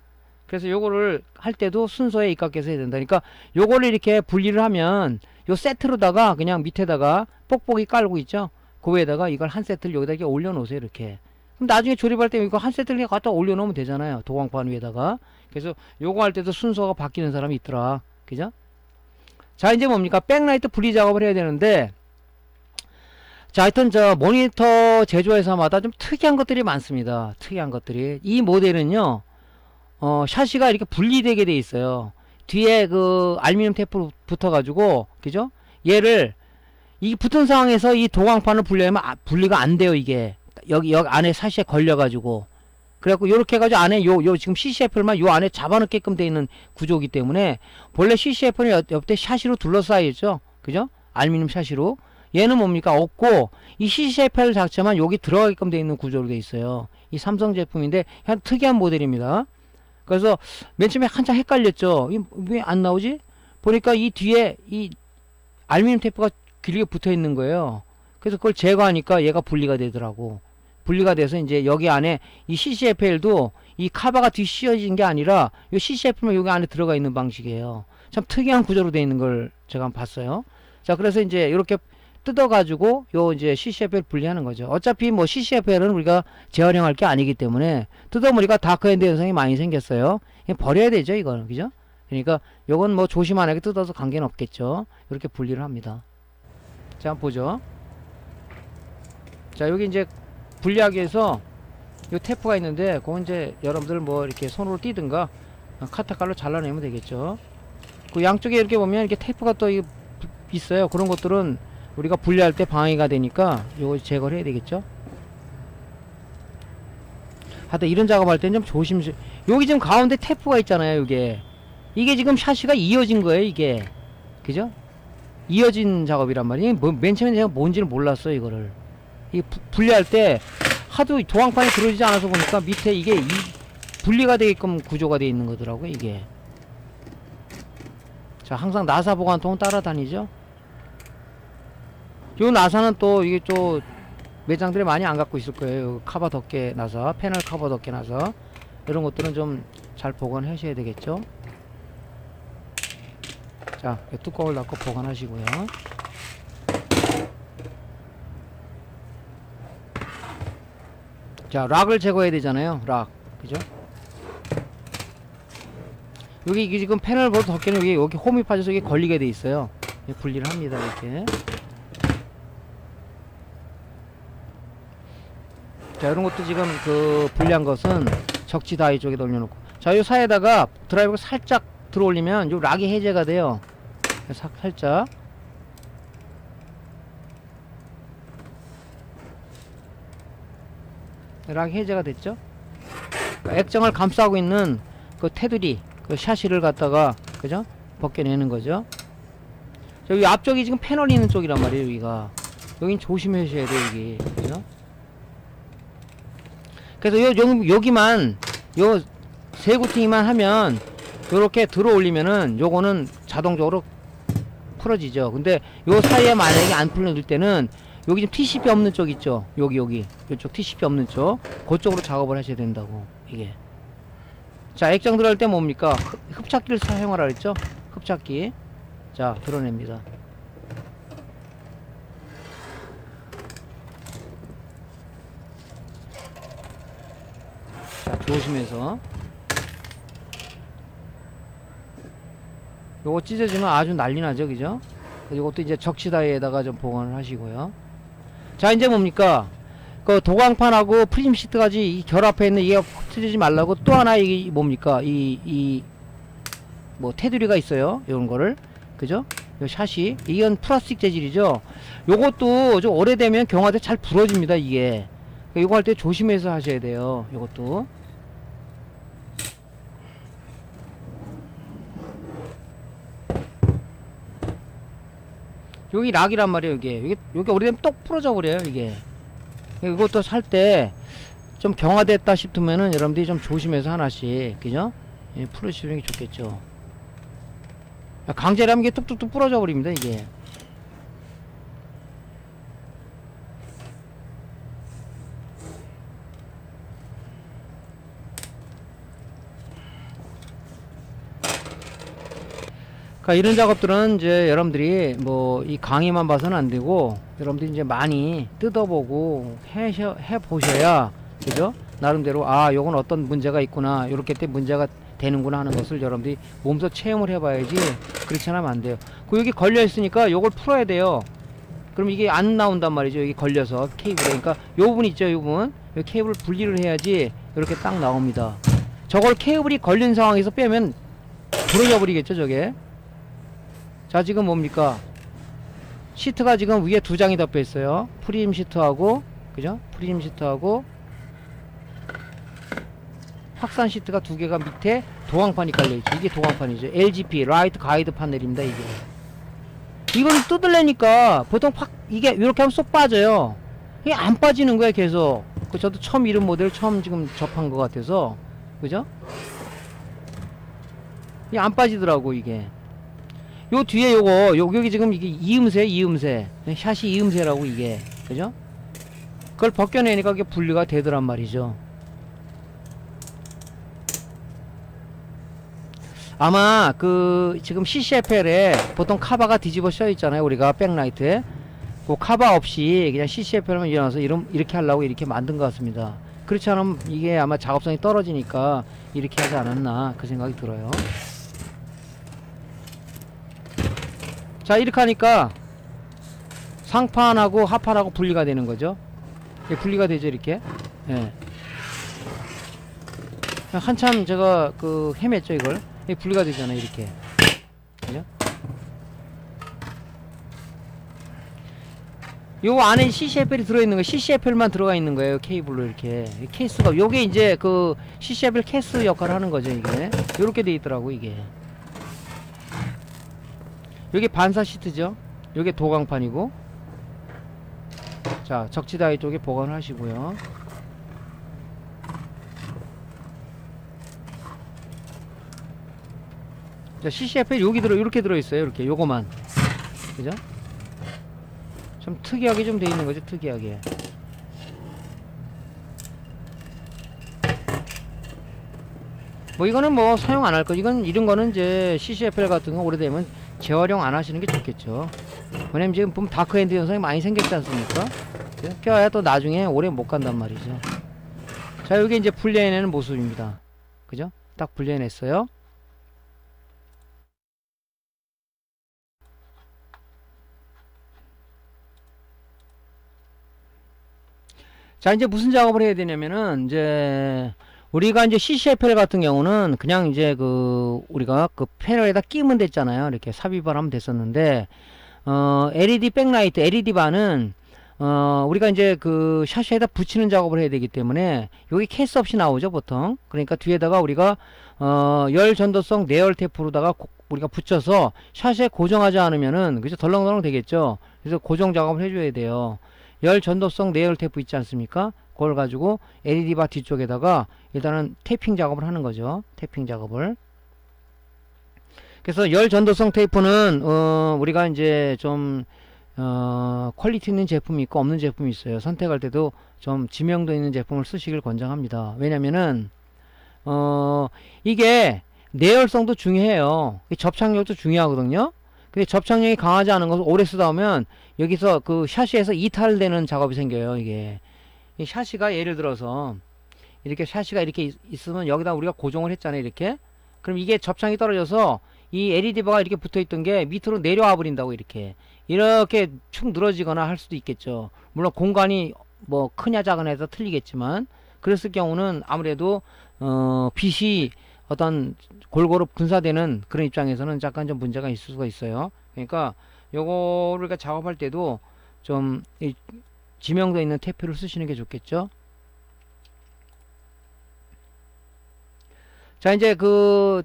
A: 그래서 요거를 할 때도 순서에 입각해서 해야 된다. 그러니까 요거를 이렇게 분리를 하면, 요 세트로다가 그냥 밑에다가 뽁뽁이 깔고 있죠? 그 위에다가 이걸 한 세트를 여기다 이렇게 올려놓으세요, 이렇게. 그럼 나중에 조립할 때 이거 한 세트를 그냥 갖다 올려놓으면 되잖아요. 도광판 위에다가. 그래서 요거 할 때도 순서가 바뀌는 사람이 있더라. 그죠? 자, 이제 뭡니까? 백라이트 분리 작업을 해야 되는데, 자, 하여튼 저 모니터 제조회사마다 좀 특이한 것들이 많습니다. 특이한 것들이. 이 모델은요, 샤시가 이렇게 분리되게 돼 있어요. 뒤에 그 알루미늄 테이프로 붙어가지고, 그죠? 얘를, 이 붙은 상황에서 이 도광판을 분리하면 분리가 안 돼요, 이게. 여기 안에 샤시에 걸려가지고. 그래갖고 요렇게 해가지고 안에 요 지금 CCF만 요 안에 잡아넣게끔 돼 있는 구조이기 때문에, 본래 CCF는 옆에 샤시로 둘러싸여 있죠. 그죠? 알루미늄 샤시로. 얘는 뭡니까? 없고 이 CCFL 자체만 여기 들어가게끔 되어 있는 구조로 되어 있어요. 이 삼성 제품인데 특이한 모델입니다. 그래서 맨 처음에 한참 헷갈렸죠. 왜 안 나오지? 보니까 이 뒤에 이 알루미늄 테이프가 길게 붙어 있는 거예요. 그래서 그걸 제거하니까 얘가 분리가 되더라고. 분리가 돼서 이제 여기 안에 이 CCFL도 이 카바가 뒤 씌워진 게 아니라 이 CCFL만 여기 안에 들어가 있는 방식이에요. 참 특이한 구조로 되어 있는 걸 제가 한번 봤어요. 자, 그래서 이제 이렇게 뜯어가지고 요 이제 CCFL 분리하는 거죠. 어차피 뭐 CCFL은 우리가 재활용할 게 아니기 때문에 뜯어보니까 다크엔드 현상이 많이 생겼어요. 버려야 되죠, 이거는. 그죠? 그러니까 요건 뭐 조심 안 하게 뜯어서 관계는 없겠죠. 이렇게 분리를 합니다. 자, 한번 보죠. 자, 여기 이제 분리하기 위해서 요 테이프가 있는데 그건 이제 여러분들 뭐 이렇게 손으로 띄든가 카타칼로 잘라내면 되겠죠. 그 양쪽에 이렇게 보면 이렇게 테이프가 또 있어요. 그런 것들은 우리가 분리할 때 방해가 되니까 요거 제거를 해야 되겠죠. 하여튼 이런 작업할 때는 좀 조심스레. 여기 지금 가운데 테이프가 있잖아요. 이게 지금 샤시가 이어진 거예요. 이게 그죠? 이어진 작업이란 말이에요. 맨 처음에 제가 뭔지는 몰랐어요. 이거를 이 분리할 때 하도 도항판이 들어오지 않아서 보니까 밑에 이게 분리가 되게끔 구조가 되어 있는 거더라고요. 이게. 자, 항상 나사 보관통은 따라다니죠. 요 나사는 또 이게 또 매장들이 많이 안 갖고 있을 거예요. 카바 덮개 나사, 패널 커버 덮개 나사, 이런 것들은 좀 잘 보관하셔야 되겠죠. 자, 뚜껑을 닫고 보관하시고요. 자, 락을 제거해야 되잖아요. 락, 그죠? 여기 지금 패널 보드 덮개는 여기 홈이 빠져서 여기 걸리게 돼 있어요. 분리를 합니다. 이렇게. 자, 이런 것도 지금 그 분리한 것은 적지 다이 쪽에 돌려놓고. 자, 요 사이에다가 드라이버가 살짝 들어 올리면 요 락이 해제가 돼요. 살짝. 락이 해제가 됐죠? 액정을 감싸고 있는 그 테두리, 그 샤시를 갖다가, 그죠? 벗겨내는 거죠. 저기 앞쪽이 지금 패널이 있는 쪽이란 말이에요, 여기가. 여긴 조심하셔야 돼요, 여기. 그죠? 그래서 여기만, 요 세구팅이만 하면, 요렇게 들어 올리면은, 요거는 자동적으로 풀어지죠. 근데 요 사이에 만약에 안 풀어질 때는, 여기 지금 TCP 없는 쪽 있죠? 여기. 이쪽 TCP 없는 쪽. 그쪽으로 작업을 하셔야 된다고, 이게. 자, 액정 들어갈 때 뭡니까? 흡착기를 사용하라 그랬죠? 흡착기. 자, 드러냅니다. 자, 조심해서. 요거 찢어지면 아주 난리 나죠, 그죠? 요것도 이제 적시다이에다가 좀 보관을 하시고요. 자, 이제 뭡니까? 그 도광판하고 프림 시트까지 이 결합해 있는 이게 틀리지 말라고 또 하나 이게 뭡니까? 뭐 테두리가 있어요. 이런 거를. 그죠? 요 샷이. 이건 플라스틱 재질이죠. 요것도 좀 오래되면 경화돼 잘 부러집니다, 이게. 요거 할 때 조심해서 하셔야 돼요. 요것도. 여기 락이란 말이에요, 이게. 여기 오래되면 똑 부러져 버려요, 이게. 이것도 살 때 좀 경화됐다 싶으면은 여러분들이 좀 조심해서 하나씩, 그죠? 예, 풀어주시는 게 좋겠죠. 강제로 하면 이게 뚝뚝뚝 부러져 버립니다, 이게. 그러니까 이런 작업들은 이제 여러분들이 뭐 이 강의만 봐서는 안 되고 여러분들이 이제 많이 뜯어보고 해보셔야, 그죠? 나름대로 요건 어떤 문제가 있구나, 요렇게 때 문제가 되는구나 하는 것을 여러분들이 몸소 체험을 해봐야지. 그렇지 않으면 안 돼요. 그 여기 걸려 있으니까 요걸 풀어야 돼요. 그럼 이게 안 나온단 말이죠. 여기 걸려서 케이블에. 그러니까 요 부분 있죠, 요 부분. 요 케이블을 분리를 해야지 이렇게 딱 나옵니다. 저걸 케이블이 걸린 상황에서 빼면 부러져 버리겠죠, 저게. 자, 지금 뭡니까? 시트가 지금 위에 두 장이 덮여 있어요. 프림 시트하고, 그죠? 프림 시트하고 확산 시트가 두 개가 밑에 도광판이 깔려있죠. 이게 도광판이죠. LGP 라이트 가이드 판넬입니다, 이게. 이걸 뜯으려니까 보통 팍 이게 이렇게 하면 쏙 빠져요. 이게 안 빠지는 거야 계속. 저도 처음 이런 모델 처음 지금 접한 것 같아서 그죠? 이게 안 빠지더라고 이게. 요 뒤에 요거 여기 지금 이게 이음새 샷이 이음새라고 이게 그죠? 그걸 벗겨내니까 그게 분리가 되더란 말이죠. 아마 그 지금 CCFL에 보통 카바가 뒤집어 씌어 있잖아요. 우리가 백라이트에 그 카바 없이 그냥 CCFL만 일어나서 이렇게 하려고 이렇게 만든 것 같습니다. 그렇지 않으면 이게 아마 작업성이 떨어지니까 이렇게 하지 않았나 그 생각이 들어요. 자 이렇게 하니까 상판하고 하판하고 분리가 되는 거죠. 예, 분리가 되죠 이렇게. 예. 한참 제가 그 헤맸죠 이걸. 예, 분리가 되잖아요 이렇게. 그죠? 요 안에 CCFL이 들어있는 거 CCFL만 들어가 있는 거예요 케이블로 이렇게. 케이스가 요게 이제 그 CCFL 케이스 역할을 하는 거죠 이게. 요렇게 돼 있더라고 이게. 요게 반사 시트죠. 요게 도강판이고. 자 적지다이 쪽에 보관을 하시고요. 자 CCFL 여기 이렇게 들어있어요 이렇게 요거만. 그죠? 좀 특이하게 좀 돼 있는 거죠 특이하게. 뭐 이거는 뭐 사용 안 할 거. 이건 이런 거는 이제 CCFL 같은 거 오래되면 재활용 안 하시는 게 좋겠죠. 왜냐면 지금 보면 다크엔드 현상이 많이 생겼지 않습니까? 껴야 또 나중에 오래 못 간단 말이죠. 자 여기 이제 분리해내는 모습입니다. 그죠? 딱 분리해냈어요. 자 이제 무슨 작업을 해야 되냐면은 이제 우리가 이제 CCFL 같은 경우는 그냥 이제 그 우리가 그 패널에다 끼면 됐잖아요. 이렇게 삽입을 하면 됐었는데 LED 백라이트 LED 바는 우리가 이제 그 샤시에다 붙이는 작업을 해야 되기 때문에 여기 케이스 없이 나오죠 보통. 그러니까 뒤에다가 우리가 열 전도성 내열 테이프로다가 우리가 붙여서 샤시에 고정하지 않으면은 그죠 덜렁덜렁 되겠죠. 그래서 고정 작업을 해줘야 돼요. 열 전도성 내열 테이프 있지 않습니까? 그걸 가지고 LED 바 뒤쪽에다가 일단은 테이핑 작업을 하는 거죠. 테이핑 작업을. 그래서 열 전도성 테이프는 우리가 이제 좀 퀄리티 있는 제품이 있고 없는 제품이 있어요. 선택할 때도 좀 지명도 있는 제품을 쓰시길 권장합니다. 왜냐면은 이게 내열성도 중요해요. 접착력도 중요하거든요. 근데 접착력이 강하지 않은 것을 오래 쓰다 보면 여기서 그 샤시에서 이탈되는 작업이 생겨요. 이게 이 샤시가 예를 들어서 이렇게 샤시가 이렇게 있으면 여기다 우리가 고정을 했잖아요. 이렇게. 그럼 이게 접착이 떨어져서 이 LED 바가 이렇게 붙어있던 게 밑으로 내려와 버린다고 이렇게 축 늘어지거나 할 수도 있겠죠. 물론 공간이 뭐 크냐 작으냐 해서 틀리겠지만 그랬을 경우는 아무래도 빛이 어떤 골고루 분사되는 그런 입장에서는 약간 좀 문제가 있을 수가 있어요. 그러니까 요거를 작업할 때도 좀 지명도 있는 테이프를 쓰시는 게 좋겠죠. 자 이제 그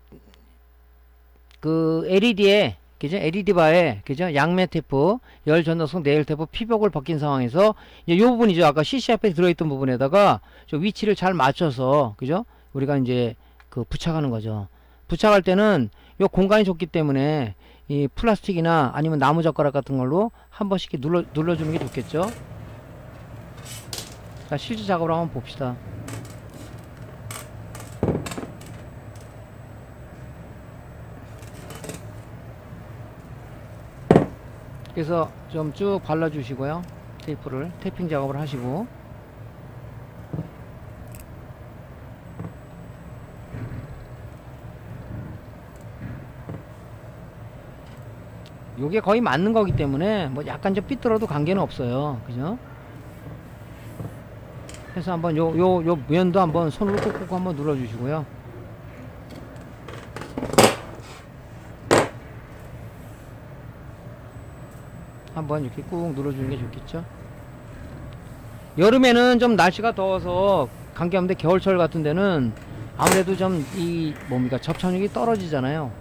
A: LED에 그죠? LED 바에 그죠? 양면 테이프, 열 전도성 내열 테이프 피복을 벗긴 상황에서 이제 요 부분이죠. 아까 CCF에 들어있던 부분에다가 저 위치를 잘 맞춰서 그죠? 우리가 이제 그 부착하는 거죠. 부착할 때는 요 공간이 좁기 때문에 이 플라스틱이나 아니면 나무 젓가락 같은 걸로 한 번씩 눌러주는 게 좋겠죠. 자 실제 작업을 한번 봅시다. 그래서 좀 쭉 발라주시고요. 테이프를 테이핑 작업을 하시고 요게 거의 맞는 거기 때문에 뭐 약간 좀 삐뚤어도 관계는 없어요. 그죠? 그래서 한번 요 면도 한번 손으로 꾹꾹 한번 눌러주시고요. 한번 이렇게 꾹 눌러주는 게 좋겠죠. 여름에는 좀 날씨가 더워서 관계없는데 겨울철 같은 데는 아무래도 좀 이 뭡니까 접착력이 떨어지잖아요.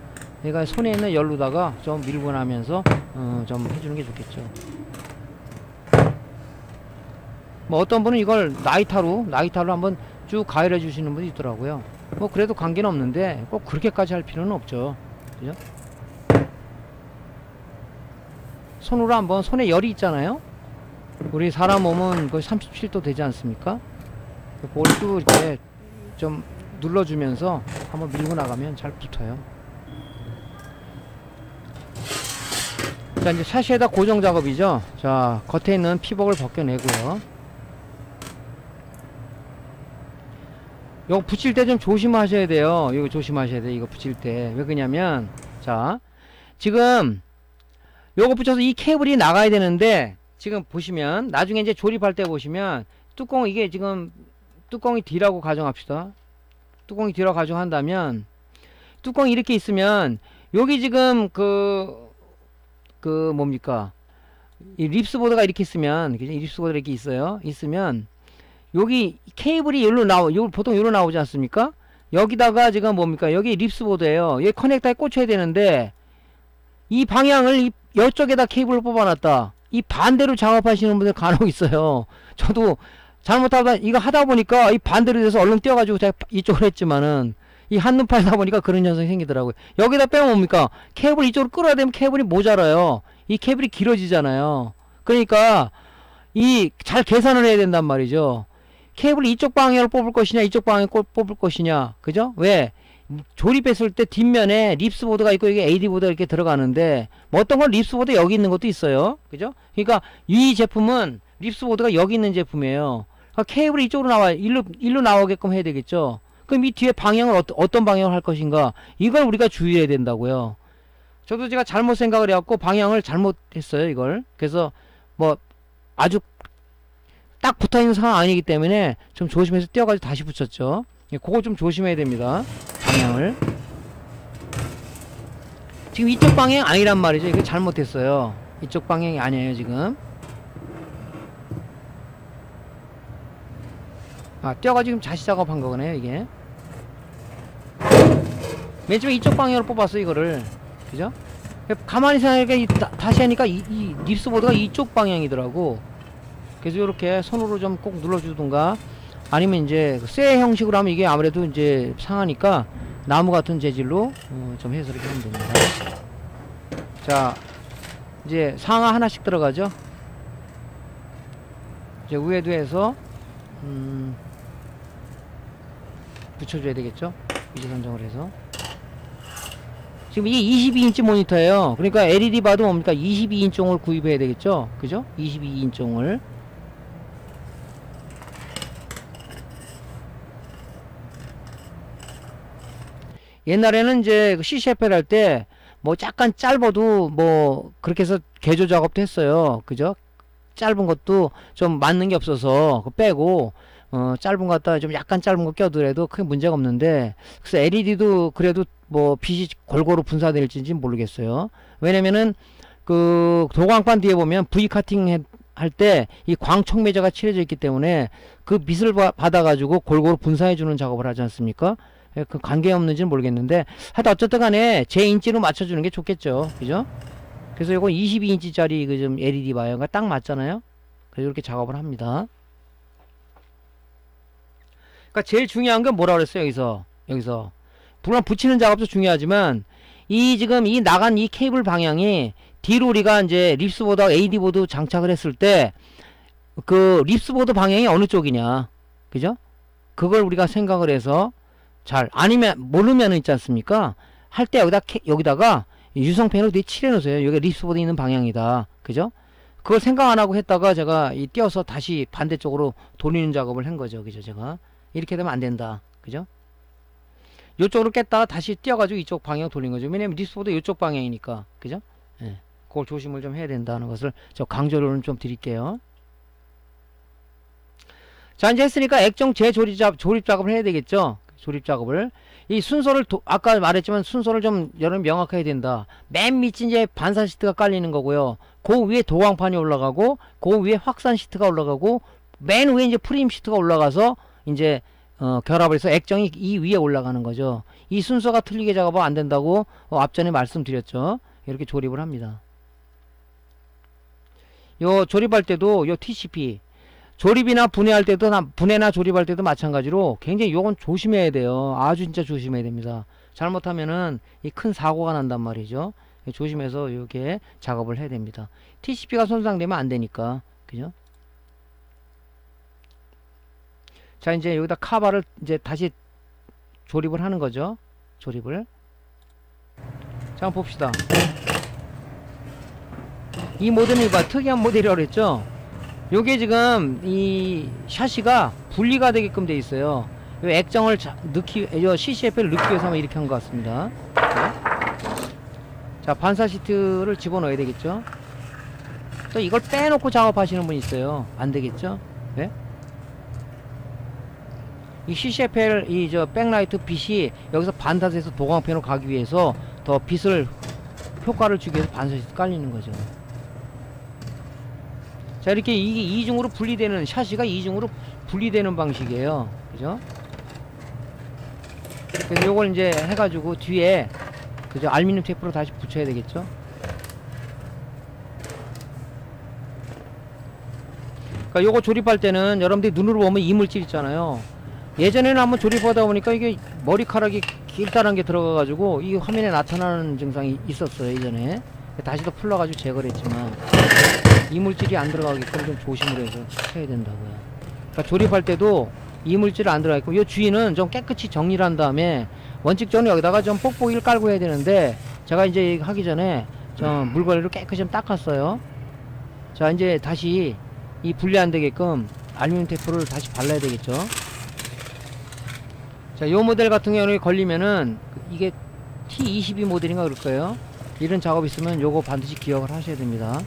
A: 그러니까 손에 있는 열로다가 좀 밀고 나면서 좀 해주는 게 좋겠죠. 뭐 어떤 분은 이걸 나이타로 한번 쭉 가열해 주시는 분이 있더라고요. 뭐 그래도 관계는 없는데 꼭 그렇게까지 할 필요는 없죠. 그죠? 손으로 한번, 손에 열이 있잖아요. 우리 사람 몸은 거의 37도 되지 않습니까? 그걸 쭉 이렇게 좀 눌러주면서 한번 밀고 나가면 잘 붙어요. 자, 이제 샤시에다 고정 작업이죠. 자, 겉에 있는 피복을 벗겨내고요. 이거 붙일 때 좀 조심하셔야 돼요. 이거 조심하셔야 돼요. 이거 붙일 때. 왜 그러냐면, 자, 지금 요거 붙여서 이 케이블이 나가야 되는데, 지금 보시면 나중에 이제 조립할 때 보시면 뚜껑, 이게 지금 뚜껑이 D라고 가정합시다. 뚜껑이 D라고 가정한다면 뚜껑이 이렇게 있으면 여기 지금 뭡니까, 이 립스보드가 이렇게 있으면, 그죠? 이 립스보드가 이렇게 있어요. 있으면 여기 케이블이 여기 보통 여기로 나오지 않습니까? 여기다가 지금 뭡니까, 여기 립스보드예요. 여기 커넥터에 꽂혀야 되는데 이 방향을 이쪽에다 케이블을 뽑아놨다. 이 반대로 작업하시는 분들 간혹 있어요. 저도 잘못하다 이거 하다 보니까 이 반대로 돼서 얼른 뛰어가지고 제가 이쪽으로 했지만은 이 한눈팔 하다 보니까 그런 현상이 생기더라고요. 여기다 빼면 뭡니까, 케이블 이쪽으로 끌어야 되면 케이블이 모자라요. 이 케이블이 길어지잖아요. 그러니까 이 잘 계산을 해야 된단 말이죠. 케이블 이쪽 방향을 뽑을 것이냐 이쪽 방향을 뽑을 것이냐, 그죠? 왜? 조립했을 때 뒷면에 립스보드가 있고 이게 AD보드가 이렇게 들어가는데, 뭐 어떤 건 립스보드 여기 있는 것도 있어요. 그죠? 그러니까 이 제품은 립스보드가 여기 있는 제품이에요. 그러니까 케이블이 이쪽으로 나와요. 일로 나오게끔 해야 되겠죠. 그럼 이 뒤에 방향을 어떤 방향을 할 것인가, 이걸 우리가 주의해야 된다고요. 저도 제가 잘못 생각을 해갖고 방향을 잘못했어요, 이걸. 그래서 뭐 아주 딱 붙어있는 상황 아니기 때문에 좀 조심해서 띄어가지고 다시 붙였죠. 그거 좀 조심해야 됩니다, 방향을. 지금 이쪽 방향 아니란 말이죠. 이거 잘못했어요. 이쪽 방향이 아니에요, 지금. 띄어가지고 자시 작업한 거네요, 이게. 맨 처음에 이쪽 방향으로 뽑았어, 이거를. 그죠? 가만히 생각하니까 다시 하니까 이 립스보드가 이쪽 방향이더라고. 그래서 이렇게 손으로 좀 꼭 눌러주든가, 아니면 이제 쇠 형식으로 하면 이게 아무래도 이제 상하니까 나무 같은 재질로 좀 해서 이렇게 하면 됩니다. 자, 이제 상하 하나씩 들어가죠. 이제 위에도 해서 붙여줘야 되겠죠. 위치 선정을 해서. 지금 이게 22인치 모니터예요. 그러니까 LED 봐도 뭡니까, 22인치용을 구입해야 되겠죠. 그죠? 22인치용을. 옛날에는 이제 CCFL 할 때 뭐 약간 짧아도 뭐 그렇게 해서 개조 작업도 했어요. 그죠? 짧은 것도 좀 맞는 게 없어서 그거 빼고 짧은 거 갖다가 좀 약간 짧은 거 껴더라도 크게 문제가 없는데, 그래서 LED도 그래도 뭐 빛이 골고루 분사될지 모르겠어요. 왜냐면은 그 도광판 뒤에 보면 V 카팅 할 때 이 광촉매저가 칠해져 있기 때문에 그 빛을 받아 가지고 골고루 분사해 주는 작업을 하지 않습니까? 그 관계없는지는 모르겠는데, 하여튼 어쨌든 간에 제 인치로 맞춰주는 게 좋겠죠. 그죠? 그래서 이거 22인치짜리 그 좀 LED 와이어가 딱 맞잖아요. 그래서 이렇게 작업을 합니다. 그러니까 제일 중요한 건 뭐라 그랬어요, 여기서. 물론 붙이는 작업도 중요하지만, 지금 나간 이 케이블 방향이 뒤로 우리가 이제 립스보드하고 AD보드 장착을 했을 때, 그 립스보드 방향이 어느 쪽이냐. 그죠? 그걸 우리가 생각을 해서, 아니면 모르면 있지 않습니까? 할 때 여기다가 유성펜으로 뒤에 칠해 놓으세요. 여기 립스보드 있는 방향이다. 그죠? 그걸 생각 안 하고 했다가 제가 띄어서 다시 반대쪽으로 돌리는 작업을 한 거죠. 그죠? 제가 이렇게 되면 안 된다. 그죠? 요쪽으로 깼다가 다시 띄어가지고 이쪽 방향 돌린 거죠. 왜냐면 립스보드 이쪽 방향이니까. 그죠? 예. 그걸 조심을 좀 해야 된다는 것을 저 강조를 좀 드릴게요. 자, 이제 했으니까 액정 조립 작업을 해야 되겠죠. 조립 작업을. 이 순서를 아까 말했지만 순서를 좀 여러분 명확해야 된다. 맨 밑이 이제 반사 시트가 깔리는 거고요. 그 위에 도광판이 올라가고, 그 위에 확산 시트가 올라가고, 맨 위에 이제 프레임 시트가 올라가서 이제 결합을 해서 액정이 이 위에 올라가는 거죠. 이 순서가 틀리게 작업하면 안 된다고 앞전에 말씀드렸죠. 이렇게 조립을 합니다. 요 조립할 때도 요 TCP 조립이나 분해할 때도 분해나 조립할 때도 마찬가지로 굉장히 요건 조심해야 돼요. 아주 진짜 조심해야 됩니다. 잘못하면은 이 큰 사고가 난단 말이죠. 조심해서 이렇게 작업을 해야 됩니다. TCP가 손상되면 안 되니까. 그죠? 자, 이제 여기다 카바를 이제 다시 조립을 하는 거죠. 조립을. 자, 한번 봅시다. 이 모델은 봐, 특이한 모델이라고 그랬죠. 요게 지금 이 샤시가 분리가 되게끔 돼 있어요. 요 액정을 요 CCF를 넣기 위해서 이렇게 한 것 같습니다. 자, 반사 시트를 집어넣어야 되겠죠. 또 이걸 빼놓고 작업하시는 분이 있어요. 안 되겠죠. 네? 이 CCFL 이 저 백라이트 빛이 여기서 반사돼서 도광편으로 가기 위해서 더 빛을 효과를 주기 위해서 반사 시트 깔리는 거죠. 자, 이렇게 이게 이중으로 분리되는, 샤시가 이중으로 분리되는 방식이에요. 그죠? 그래서 요걸 이제 해가지고 뒤에, 그죠? 알루미늄 테이프로 다시 붙여야 되겠죠? 그러니까 요거 조립할 때는 여러분들이 눈으로 보면 이물질 있잖아요. 예전에는 한번 조립하다 보니까 이게 머리카락이 길다란 게 들어가가지고 이 화면에 나타나는 증상이 있었어요, 예전에. 다시 또 풀러가지고 제거를 했지만. 이물질이 안 들어가게끔 좀 조심을 해서 해야 된다고요. 그러니까 조립할 때도 이물질이 안 들어가 있고, 이 주위는 좀 깨끗이 정리를 한 다음에 원칙적으로 여기다가 좀 뽁뽁이를 깔고 해야 되는데, 제가 이제 하기 전에 좀 물걸레로 깨끗이 좀 닦았어요. 자, 이제 다시 이 분리 안 되게끔 알루미늄 테이프를 다시 발라야 되겠죠. 자, 요 모델 같은 경우에 걸리면은 이게 T22 모델인가 그럴 거예요. 이런 작업 있으면 요거 반드시 기억을 하셔야 됩니다.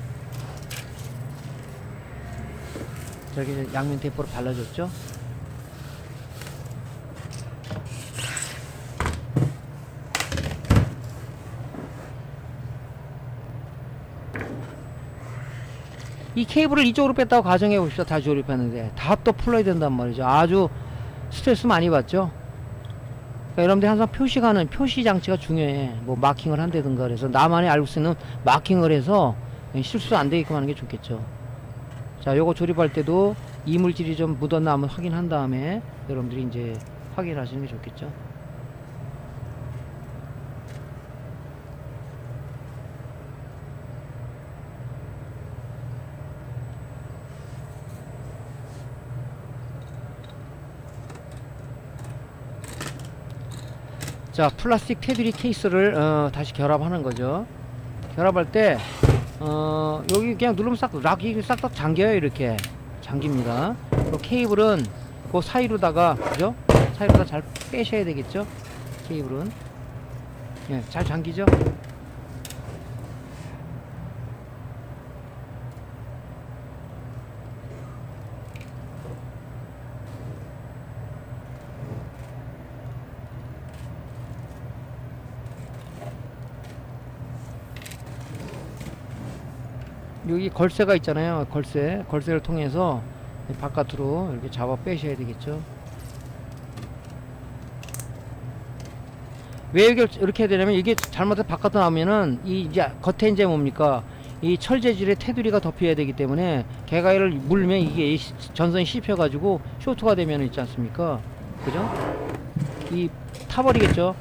A: 저기 양면 테이프로 발라줬죠. 이 케이블을 이쪽으로 뺐다고 가정해 봅시다. 다 조립했는데 다 또 풀어야 된단 말이죠. 아주 스트레스 많이 받죠. 그러니까 여러분들 항상 표시가는 표시 장치가 중요해. 뭐 마킹을 한다든가 그래서 나만이 알고 쓰는 마킹을 해서 실수 안 되게끔 하는 게 좋겠죠. 자, 요거 조립할 때도 이물질이 좀 묻었나 한번 확인한 다음에 여러분들이 이제 확인하시는 게 좋겠죠. 자, 플라스틱 테두리 케이스를 다시 결합하는 거죠. 결합할 때 여기 그냥 누르면 락이 싹 잠겨요. 이렇게 잠깁니다. 그리고 케이블은 그 사이로다가, 그죠? 사이로다 잘 빼셔야 되겠죠. 케이블은 예, 잘 잠기죠. 여기 걸쇠가 있잖아요. 걸쇠를 통해서 바깥으로 이렇게 잡아 빼셔야 되겠죠. 왜 이렇게 해야 되냐면, 이게 잘못해서 바깥으로 나오면은 이제 겉에 이제 뭡니까, 이 철재질의 테두리가 덮여야 되기 때문에 개가이를 물면 이게 전선이 씹혀가지고 쇼트가 되면 있지 않습니까? 그죠? 이 타버리겠죠.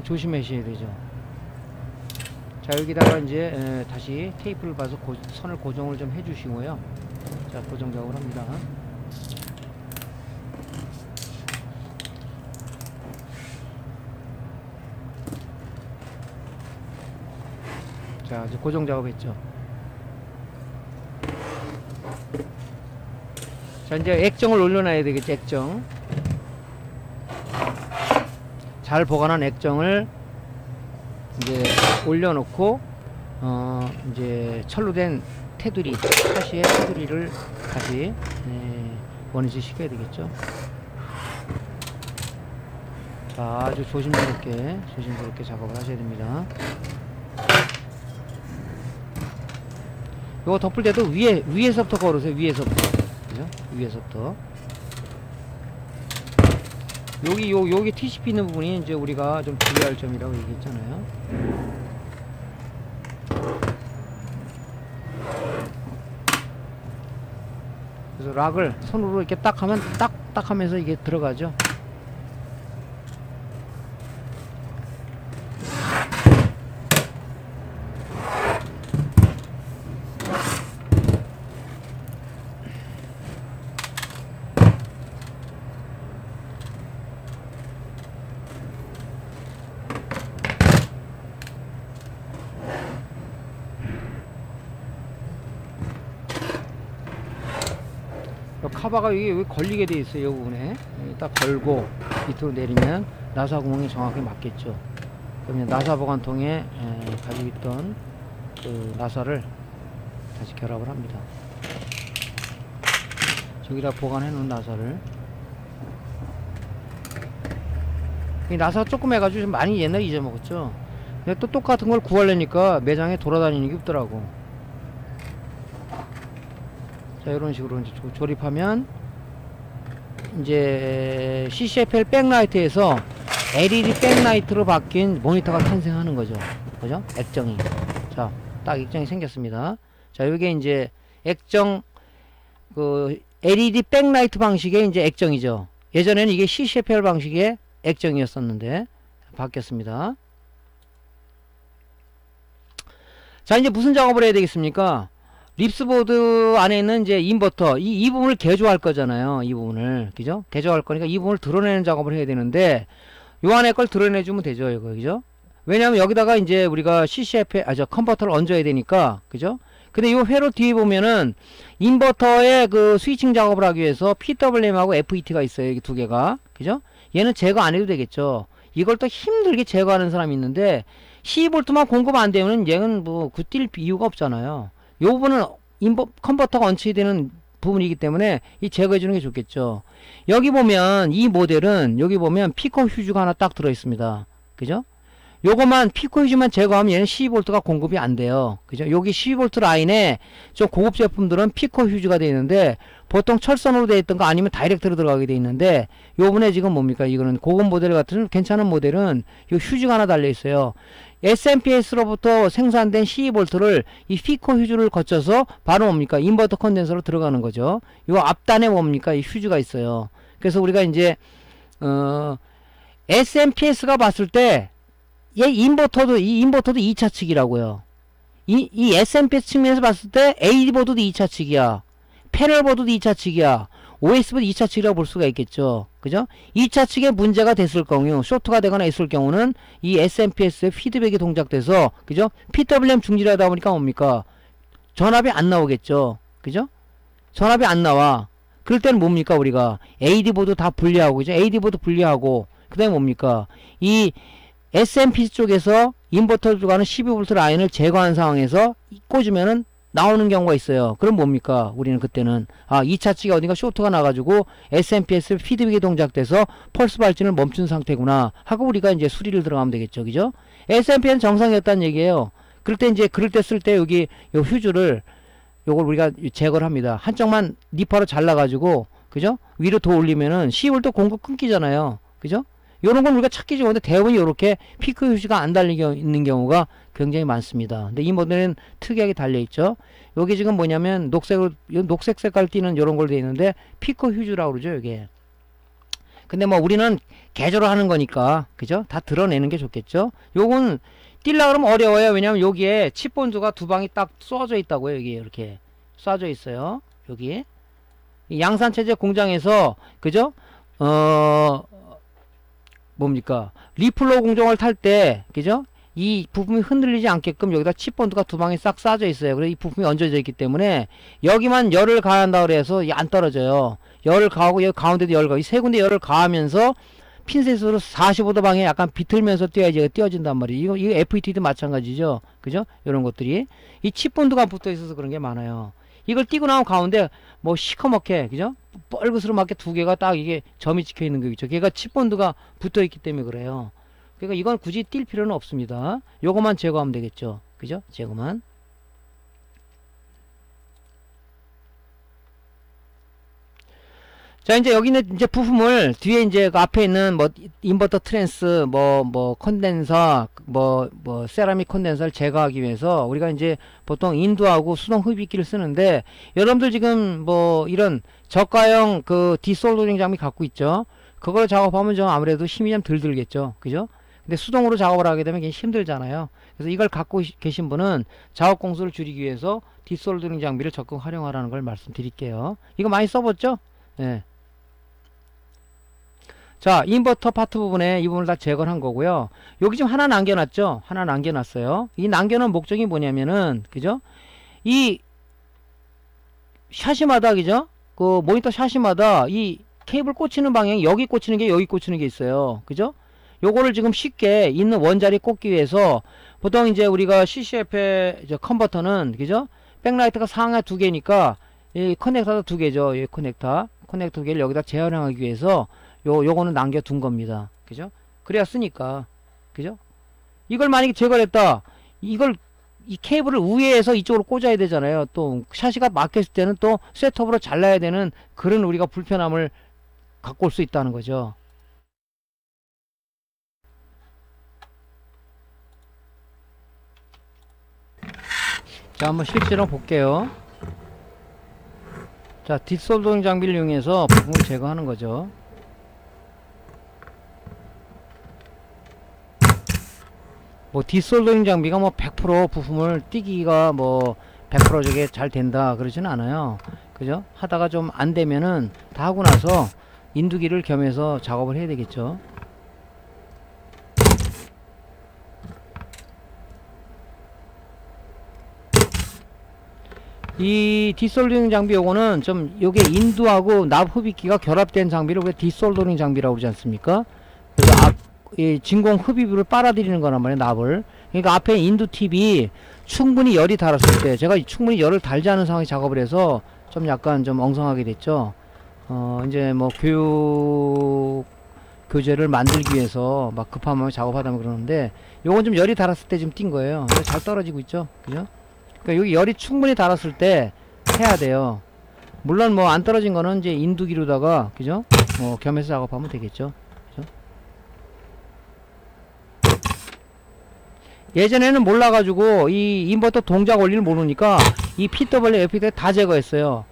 A: 조심하셔야 되죠. 자, 여기다가 이제 다시 테이프를 봐서 선을 고정을 좀 해주시고요. 자, 고정 작업을 합니다. 자, 이제 고정 작업했죠. 자, 이제 액정을 올려놔야 되겠죠. 액정 잘 보관한 액정을 이제 올려놓고 이제 철로 된 테두리, 샤시의 테두리를 다시 원위치 시켜야 되겠죠. 자, 아주 조심스럽게 작업을 하셔야 됩니다. 요거 덮을 때도 위에서부터 걸으세요. 위에서부터, 그죠? 위에서부터. 여기 TCP 있는 부분이 이제 우리가 좀 주의할 점이라고 얘기했잖아요. 그래서 락을 손으로 이렇게 딱 하면 딱 하면서 이게 들어가죠. 카바가 여기 걸리게 돼 있어요. 이 부분에 딱 걸고 밑으로 내리면 나사 구멍이 정확히 맞겠죠. 그러면 나사 보관통에 가지고 있던 그 나사를 다시 결합을 합니다. 저기다 보관해 놓은 나사를, 이 나사가 조금 해가지고 좀 많이 옛날에 잊어먹었죠. 근데 또 똑같은 걸 구하려니까 매장에 돌아다니는 게 없더라고. 자, 이런 식으로 이제 조립하면 이제 CCFL 백라이트에서 LED 백라이트로 바뀐 모니터가 탄생하는 거죠. 그죠? 액정이. 자, 딱 액정이 생겼습니다. 자, 요게 이제 액정, 그 LED 백라이트 방식의 이제 액정이죠. 예전에는 이게 CCFL 방식의 액정이었었는데 바뀌었습니다. 자, 이제 무슨 작업을 해야 되겠습니까? 립스보드 안에 있는 이제 인버터, 이 부분을 개조할 거잖아요. 이 부분을. 그죠? 개조할 거니까 이 부분을 드러내는 작업을 해야 되는데, 요 안에 걸 드러내주면 되죠. 이거. 그죠? 왜냐면 여기다가 이제 우리가 CCF, 컨버터를 얹어야 되니까. 그죠? 근데 요 회로 뒤에 보면은, 인버터의 그 스위칭 작업을 하기 위해서 PWM하고 FET가 있어요. 여기 두 개가. 그죠? 얘는 제거 안 해도 되겠죠. 이걸 또 힘들게 제거하는 사람이 있는데, 12V만 공급 안 되면 얘는 뭐, 굿뛸 이유가 없잖아요. 요 부분은 컨버터가 얹혀야 되는 부분이기 때문에 이 제거해 주는 게 좋겠죠. 여기 보면 이 모델은 여기 보면 피코 휴즈가 하나 딱 들어 있습니다. 그죠? 요거만 피코 휴즈만 제거하면 얘는 12V가 공급이 안 돼요. 그죠? 여기 12V 라인에 좀 고급 제품들은 피코 휴즈가 되어 있는데 보통 철선으로 되어 있던 거 아니면 다이렉트로 들어가게 되어 있는데 요번에 지금 뭡니까? 이거는 고급 모델 같은 괜찮은 모델은 요 휴즈가 하나 달려 있어요. SMPS로부터 생산된 12V를 이 피코 휴즈를 거쳐서 바로 뭡니까? 인버터 컨덴서로 들어가는 거죠. 요 앞단에 뭡니까? 이 휴즈가 있어요. 그래서 우리가 이제 SMPS가 봤을 때 이 인버터도 2차 측이라고요. 이 SMP 측면에서 봤을 때 AD보드도 2차 측이야. 패널보드도 2차 측이야. OS보드 2차 측이라고 볼 수가 있겠죠. 그죠? 2차 측에 문제가 됐을 경우, 쇼트가 되거나 있을 경우는 이 SMPS의 피드백이 동작돼서, 그죠? PWM 중지를 하다 보니까 뭡니까? 전압이 안 나오겠죠. 그죠? 전압이 안 나와. 그럴 때는 뭡니까? 우리가 AD보드 다 분리하고, 그죠? AD보드 분리하고, 그 다음에 뭡니까? 이 SMP 쪽에서 인버터로 가는 12V 라인을 제거한 상황에서 꽂으면은 나오는 경우가 있어요. 그럼 뭡니까? 우리는 그때는 2차 측에 어딘가 쇼트가 나가지고 SMPS 피드백이 동작돼서 펄스 발진을 멈춘 상태구나 하고 우리가 이제 수리를 들어가면 되겠죠. 그죠? SMPS는 정상이었다는 얘기예요. 그럴 때 쓸 때 여기 요 휴즈를 요걸 우리가 제거를 합니다. 한쪽만 니퍼로 잘라가지고 그죠? 위로 더 올리면은 12V 공급 끊기잖아요. 그죠? 요런 건 우리가 찾기 좋은데 대부분 요렇게 피크 휴지가 안 달려 있는 경우가 굉장히 많습니다. 근데 이 모델은 특이하게 달려 있죠. 여기 지금 뭐냐면 녹색 색깔 띠는 요런 걸로 되어 있는데 피크 휴즈라고 그러죠, 이게. 근데 뭐 우리는 개조를 하는 거니까 그죠? 다 드러내는 게 좋겠죠. 요건 뛸라 그러면 어려워요. 왜냐면 여기에 칩본드가 두 방이 딱 쏘져 있다고요. 여기 이렇게 쏴져 있어요. 여기 양산체제 공장에서 그죠? 뭡니까? 리플러 공정을 탈 때, 그죠? 이 부품이 흔들리지 않게끔 여기다 칩본드가 두 방에 싹 쏴져 있어요. 그래서 이 부품이 얹어져 있기 때문에 여기만 열을 가한다 그래서 안 떨어져요. 열을 가하고 여기 가운데도 열을 가하고 이 세 군데 열을 가하면서 핀셋으로 45도 방에 약간 비틀면서 뛰어야지 뛰어진단 말이에요. 이거 FET도 마찬가지죠. 그죠? 이런 것들이. 이 칩본드가 붙어 있어서 그런 게 많아요. 이걸 띄고 나면 가운데 뭐 시커멓게 그죠? 뻘그스름하게 두 개가 딱 이게 점이 찍혀 있는 거 있죠. 걔가 칩본드가 붙어 있기 때문에 그래요. 그러니까 이건 굳이 뛸 필요는 없습니다. 요거만 제거하면 되겠죠. 그죠? 제거만. 자, 이제 여기는 이제 부품을 뒤에 이제 그 앞에 있는 뭐 인버터 트랜스 뭐 컨덴서 뭐 세라믹 컨덴서를 제거하기 위해서 우리가 이제 보통 인두하고 수동 흡입기를 쓰는데, 여러분들 지금 뭐 이런 저가형 그 디솔더링 장비 갖고 있죠. 그걸 작업하면 좀 아무래도 힘이 좀 덜 들겠죠. 그죠? 근데 수동으로 작업을 하게 되면 굉장히 힘들잖아요. 그래서 이걸 갖고 계신 분은 작업 공수를 줄이기 위해서 디솔더링 장비를 적극 활용하라는 걸 말씀드릴게요. 이거 많이 써봤죠? 예. 자, 인버터 파트 부분에 이 부분을 다 제거를 한 거고요. 여기 지금 하나 남겨놨죠? 하나 남겨놨어요. 이 남겨놓은 목적이 뭐냐면은, 그죠? 이 샤시마다, 그죠? 그 모니터 샤시마다 이 케이블 꽂히는 방향이 여기 꽂히는 게 여기 꽂히는 게 있어요. 그죠? 요거를 지금 쉽게 있는 원자리 꽂기 위해서 보통 이제 우리가 CCF의 컨버터는, 그죠? 백라이트가 상하 2개니까 이 커넥터도 2개죠. 이 커넥터 2개를 여기다 재활용하기 위해서 요거는 남겨둔 겁니다. 그죠? 그래야 쓰니까. 그죠? 이걸 만약에 제거를 했다. 이 케이블을 우회해서 이쪽으로 꽂아야 되잖아요. 또, 샤시가 막혔을 때는 또 셋업으로 잘라야 되는 그런 우리가 불편함을 갖고 올 수 있다는 거죠. 자, 한번 실제로 볼게요. 자, 뒷솔더링 장비를 이용해서 부품을 제거하는 거죠. 뭐 뒷솔더링 장비가 뭐 100% 부품을 띄기가 뭐 100% 저게 잘 된다 그러지는 않아요. 그죠? 하다가 좀 안 되면은 다 하고 나서 인두기를 겸해서 작업을 해야 되겠죠. 이 뒷솔더링 장비 요거는 좀 요게 인두하고 납 흡입기가 결합된 장비를 우리가 뒷솔더링 장비라고 그러지 않습니까? 그래서 이 진공 흡입을 빨아들이는 거란 말이에요, 납을. 그러니까 앞에 인두 팁이 충분히 열이 달았을 때, 제가 충분히 열을 달지 않은 상황에 작업을 해서 좀 약간 좀 엉성하게 됐죠. 이제 뭐 교재를 만들기 위해서 막 급한 마음에 작업하다 그러는데, 요건 좀 열이 달았을 때 좀 띈 거예요. 잘 떨어지고 있죠. 그죠? 그러니까 여기 열이 충분히 달았을 때 해야 돼요. 물론 뭐 안 떨어진 거는 이제 인두기로다가, 그죠? 겸해서 작업하면 되겠죠. 예전에는 몰라가지고 이 인버터 동작 원리를 모르니까 이 PW, FPD 다 제거했어요.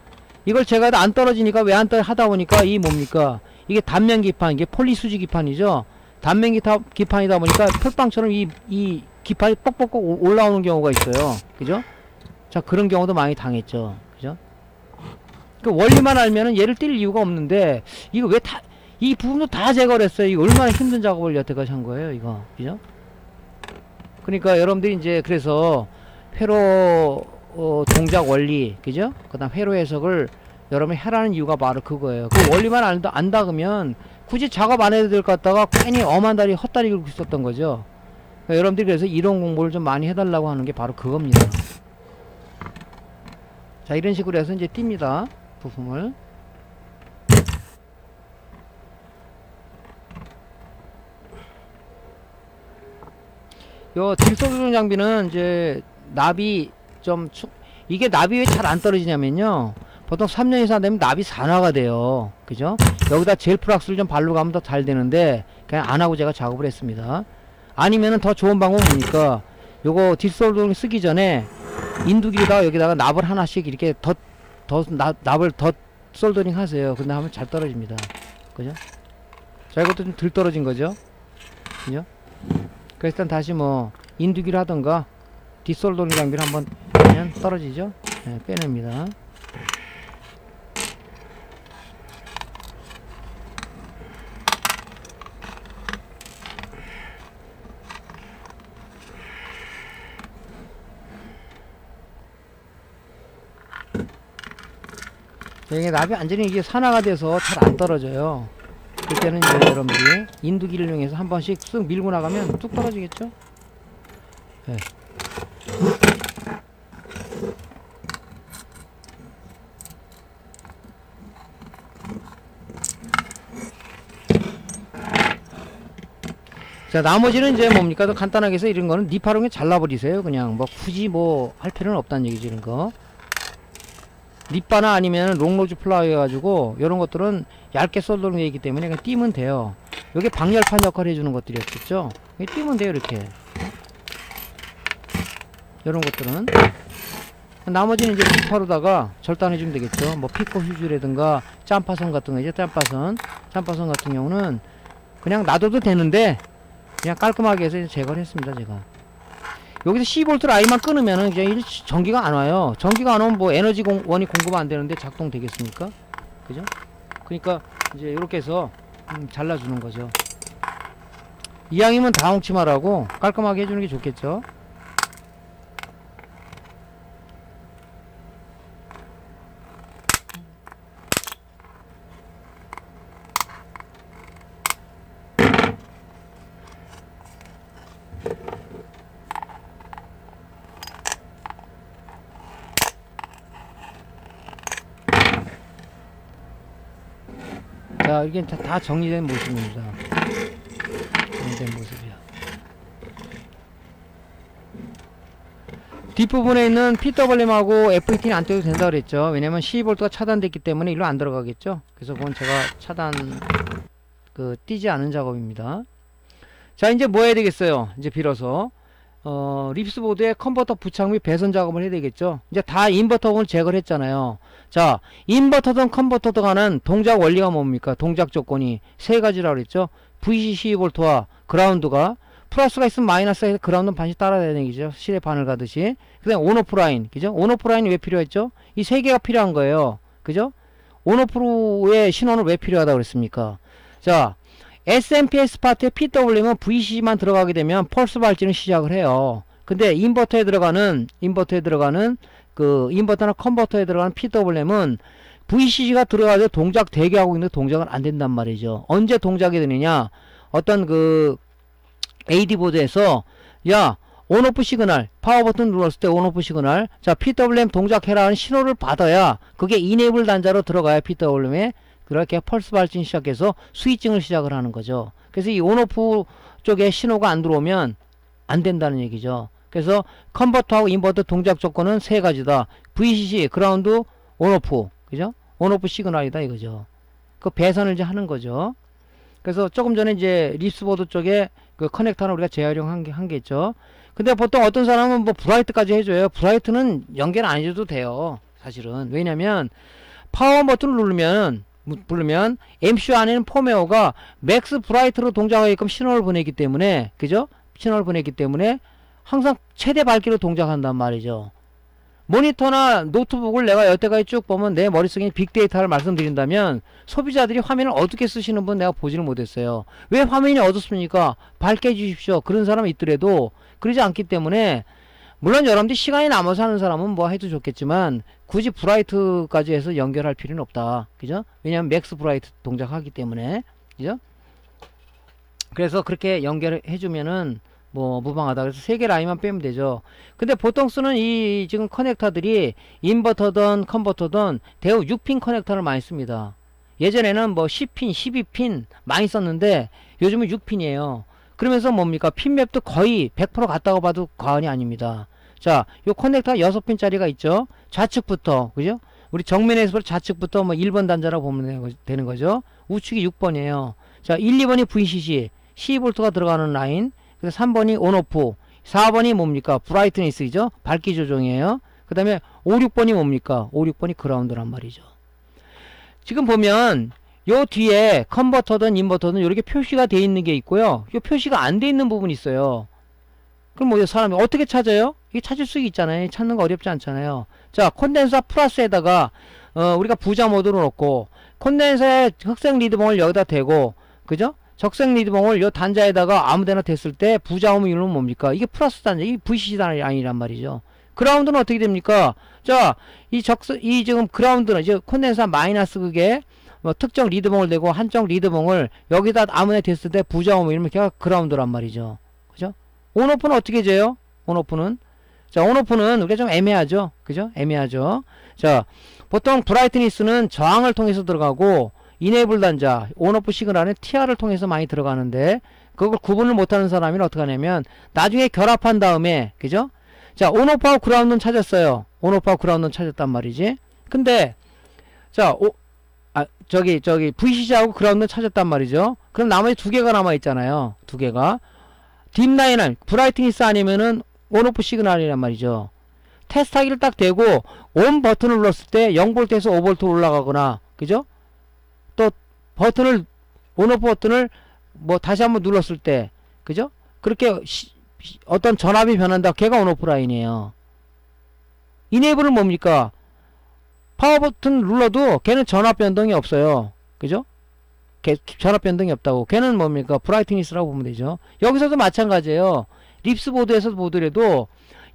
A: 이걸 제가 안 떨어지니까 왜 안 하다 보니까 이 뭡니까? 이게 단면 기판, 이게 폴리수지 기판이죠. 단면 기판이다 보니까 풀빵처럼 이 기판이 뻑뻑뻑 올라오는 경우가 있어요. 그죠? 자, 그런 경우도 많이 당했죠. 그죠? 그 원리만 알면은 얘를 뛸 이유가 없는데, 이거 왜 이 부분도 다 제거를 했어요. 이거 얼마나 힘든 작업을 여태까지 한 거예요, 이거. 그죠? 그러니까 여러분들이 이제 그래서 회로 동작 원리, 그죠? 그 다음 회로 해석을 여러분이 해라는 이유가 바로 그거예요. 그 원리만 안다 그러면 굳이 작업 안 해도 될 것 같다가 괜히 엄한 다리 헛다리 긁고 있었던 거죠. 그러니까 여러분들이 그래서 이론 공부를 좀 많이 해달라고 하는 게 바로 그겁니다. 자, 이런 식으로 해서 이제 띱니다, 부품을. 요 뒷솔더링 장비는 이제 납이 좀 이게 납이 왜 잘 안 떨어지냐면요, 보통 3년 이상 되면 납이 산화가 돼요. 그죠? 여기다 젤프락스를 좀 바르고 가면 더 잘 되는데 그냥 안 하고 제가 작업을 했습니다. 아니면은 더 좋은 방법은 뭡니까? 요거 뒷솔더링 쓰기 전에 인두기에다가 여기다가 납을 하나씩 이렇게 납을 더 솔더링 하세요. 근데 하면 잘 떨어집니다. 그죠? 자, 이것도 좀 덜 떨어진 거죠? 그죠? 그래서 일단 다시 뭐 인두기를 하던가 뒷솔더링 장비를 한번 하면 떨어지죠. 네, 빼냅니다. 이게 납이 완전히 이게 산화가 돼서 잘 안 떨어져요. 그때는 이제 여러분들이 인두기를 이용해서 한 번씩 쓱 밀고 나가면 뚝 떨어지겠죠? 네. 자, 나머지는 이제 뭡니까? 더 간단하게 해서 이런 거는 니파롱에 잘라버리세요. 그냥 뭐 굳이 뭐 할 필요는 없다는 얘기죠, 이런 거. 립바나 아니면 롱로즈 플라이 해가지고 이런 것들은 얇게 썰도록 되어 있기 때문에 그냥 띄면 돼요. 여기 방열판 역할을 해주는 것들이었겠죠. 띄면 돼요. 이렇게 이런 것들은. 나머지는 이제 피파로다가 절단해주면 되겠죠. 뭐 피코 휴지라든가 짬파선 같은 거, 이제 짬파선 같은 경우는 그냥 놔둬도 되는데 그냥 깔끔하게 해서 이제 제거를 했습니다. 제가 여기서 12V 라인만 끊으면은 그냥 전기가 안 와요. 전기가 안 오면 뭐 에너지 원이 공급 안 되는데 작동 되겠습니까? 그죠? 그러니까 이제 이렇게 해서 잘라주는 거죠. 이왕이면 다 엉치마라고 깔끔하게 해주는 게 좋겠죠. 자, 이게 다 정리된 모습입니다. 정리된 모습이야. 뒷부분에 있는 PWM하고 FET는 안 떼도 된다 그랬죠. 왜냐면 12V가 차단됐기 때문에 일로 안 들어가겠죠. 그래서 그건 제가 차단 띄지 않은 작업입니다. 자, 이제 뭐 해야 되겠어요. 이제 빌어서 립스보드에 컨버터 부착 및 배선 작업을 해야 되겠죠. 이제 다 인버터를 제거를 했잖아요. 자, 인버터든 컨버터든 하는 동작 원리가 뭡니까? 동작 조건이 세 가지라고 그랬죠. VCC 12V와 그라운드가 플러스가 있으면 마이너스에서 그라운드는 반드시 따라야 되는 얘기죠. 실에 바늘 가듯이. 그 다음에 온오프 라인, 그죠? 온오프 라인이 왜 필요했죠? 이 세 개가 필요한 거예요. 그죠? 온오프의 신호는 왜 필요하다고 그랬습니까? 자, SMPS 파트의 PWM은 VCC만 들어가게 되면 펄스 발진을 시작을 해요. 근데 인버터에 들어가는 그 인버터나 컨버터에 들어가는 PWM은 VCC가 들어가서 동작 대기하고 있는데 동작은 안 된단 말이죠. 언제 동작이 되느냐? 어떤 그 AD 보드에서 야, 온오프 시그널, 파워 버튼 눌렀을 때 온오프 시그널, 자, PWM 동작해라는 신호를 받아야 그게 이네이블 단자로 들어가야 PWM에 그렇게 펄스 발진 시작해서 스위칭을 시작을 하는 거죠. 그래서 이 온오프 쪽에 신호가 안 들어오면 안 된다는 얘기죠. 그래서 컨버터하고 인버터 동작 조건은 세 가지다. VCC, 그라운드, 온오프, 그죠? 온오프 시그널이다 이거죠. 그 배선을 이제 하는 거죠. 그래서 조금 전에 이제 립스보드 쪽에 그 커넥터는 우리가 재활용한 게 있죠. 근데 보통 어떤 사람은 뭐 브라이트까지 해줘요. 브라이트는 연결 안 해줘도 돼요. 사실은. 왜냐면 파워 버튼을 누르면 MCU 안에는 펌웨어가 맥스 브라이트로 동작하게끔 신호를 보내기 때문에, 그죠? 신호를 보내기 때문에 항상 최대 밝기로 동작한단 말이죠. 모니터나 노트북을 내가 여태까지 쭉 보면 내 머릿속에 빅데이터를 말씀드린다면 소비자들이 화면을 어둡게 쓰시는 분 내가 보지를 못했어요. 왜 화면이 어둡습니까? 밝게 해주십시오. 그런 사람이 있더라도 그러지 않기 때문에 물론 여러분들이 시간이 남아서 하는 사람은 뭐 해도 좋겠지만 굳이 브라이트까지 해서 연결할 필요는 없다. 그죠? 왜냐면 맥스 브라이트 동작하기 때문에. 그죠? 그래서 그렇게 연결해주면은 뭐 무방하다. 그래서 세 개 라인만 빼면 되죠. 근데 보통 쓰는 이 지금 커넥터들이 인버터든 컨버터든 대우 6핀 커넥터를 많이 씁니다. 예전에는 뭐 10핀, 12핀 많이 썼는데 요즘은 6핀이에요. 그러면서 뭡니까? 핀맵도 거의 100% 같다고 봐도 과언이 아닙니다. 자, 요 커넥터가 6핀짜리가 있죠. 좌측부터, 그죠? 우리 정면에서 좌측부터 뭐 1번 단자라고 보면 되는 거죠. 우측이 6번이에요. 자, 1, 2번이 VCC, 12V가 들어가는 라인. 그래서 3번이 온오프, 4번이 뭡니까? 브라이트니스죠? 밝기 조정이에요. 그 다음에 5, 6번이 뭡니까? 5, 6번이 그라운드란 말이죠. 지금 보면 요 뒤에 컨버터든 인버터든 이렇게 표시가 돼 있는 게 있고요. 요 표시가 안 돼 있는 부분이 있어요. 그럼 뭐 사람이 어떻게 찾아요? 이게 찾을 수 있잖아요. 찾는 거 어렵지 않잖아요. 자, 콘덴서 플러스에다가 우리가 부자 모드로 놓고 콘덴서의 흑색 리드봉을 여기다 대고, 그죠? 적색 리드봉을 요 단자에다가 아무데나 댔을 때 부자음을 이루면 뭡니까? 이게 플러스 단자, 이게 VCC 단이 아니란 말이죠. 그라운드는 어떻게 됩니까? 자, 이 지금 그라운드는 이제 콘덴서 마이너스 그게 뭐 특정 리드봉을 대고 한쪽 리드봉을 여기다 아무데나 댔을 때 부자음을 이루면 걔가 그라운드란 말이죠. 그죠? 온오프는 어떻게 재요? 온오프는 자, 온오프는 우리가 좀 애매하죠. 그죠? 애매하죠. 자, 보통 브라이트니스는 저항을 통해서 들어가고 이네이블 단자, 온오프 시그널은 TR을 통해서 많이 들어가는데 그걸 구분을 못하는 사람이 어떻게 하냐면 나중에 결합한 다음에, 그죠? 자, 온오프하고 그라운드는 찾았어요. 온오프하고 그라운드는 찾았단 말이지. 근데 자, 저기 VCC하고 그라운드 찾았단 말이죠. 그럼 나머지 두 개가 남아 있잖아요. 두 개가 딥라인은 브라이트니스 아니면은 온오프 시그널이란 말이죠. 테스트하기를 딱 대고 온 버튼을 눌렀을 때 0V에서 5V 올라가거나, 그죠? 또 버튼을 온오프 버튼을 뭐 다시 한번 눌렀을 때, 그죠? 그렇게 어떤 전압이 변한다. 걔가 온오프 라인이에요. 이네이블은 뭡니까? 파워 버튼 눌러도 걔는 전압 변동이 없어요. 그죠? 전압 변동이 없다고. 걔는 뭡니까? 브라이트니스라고 보면 되죠. 여기서도 마찬가지예요. 립스 보드에서 보더라도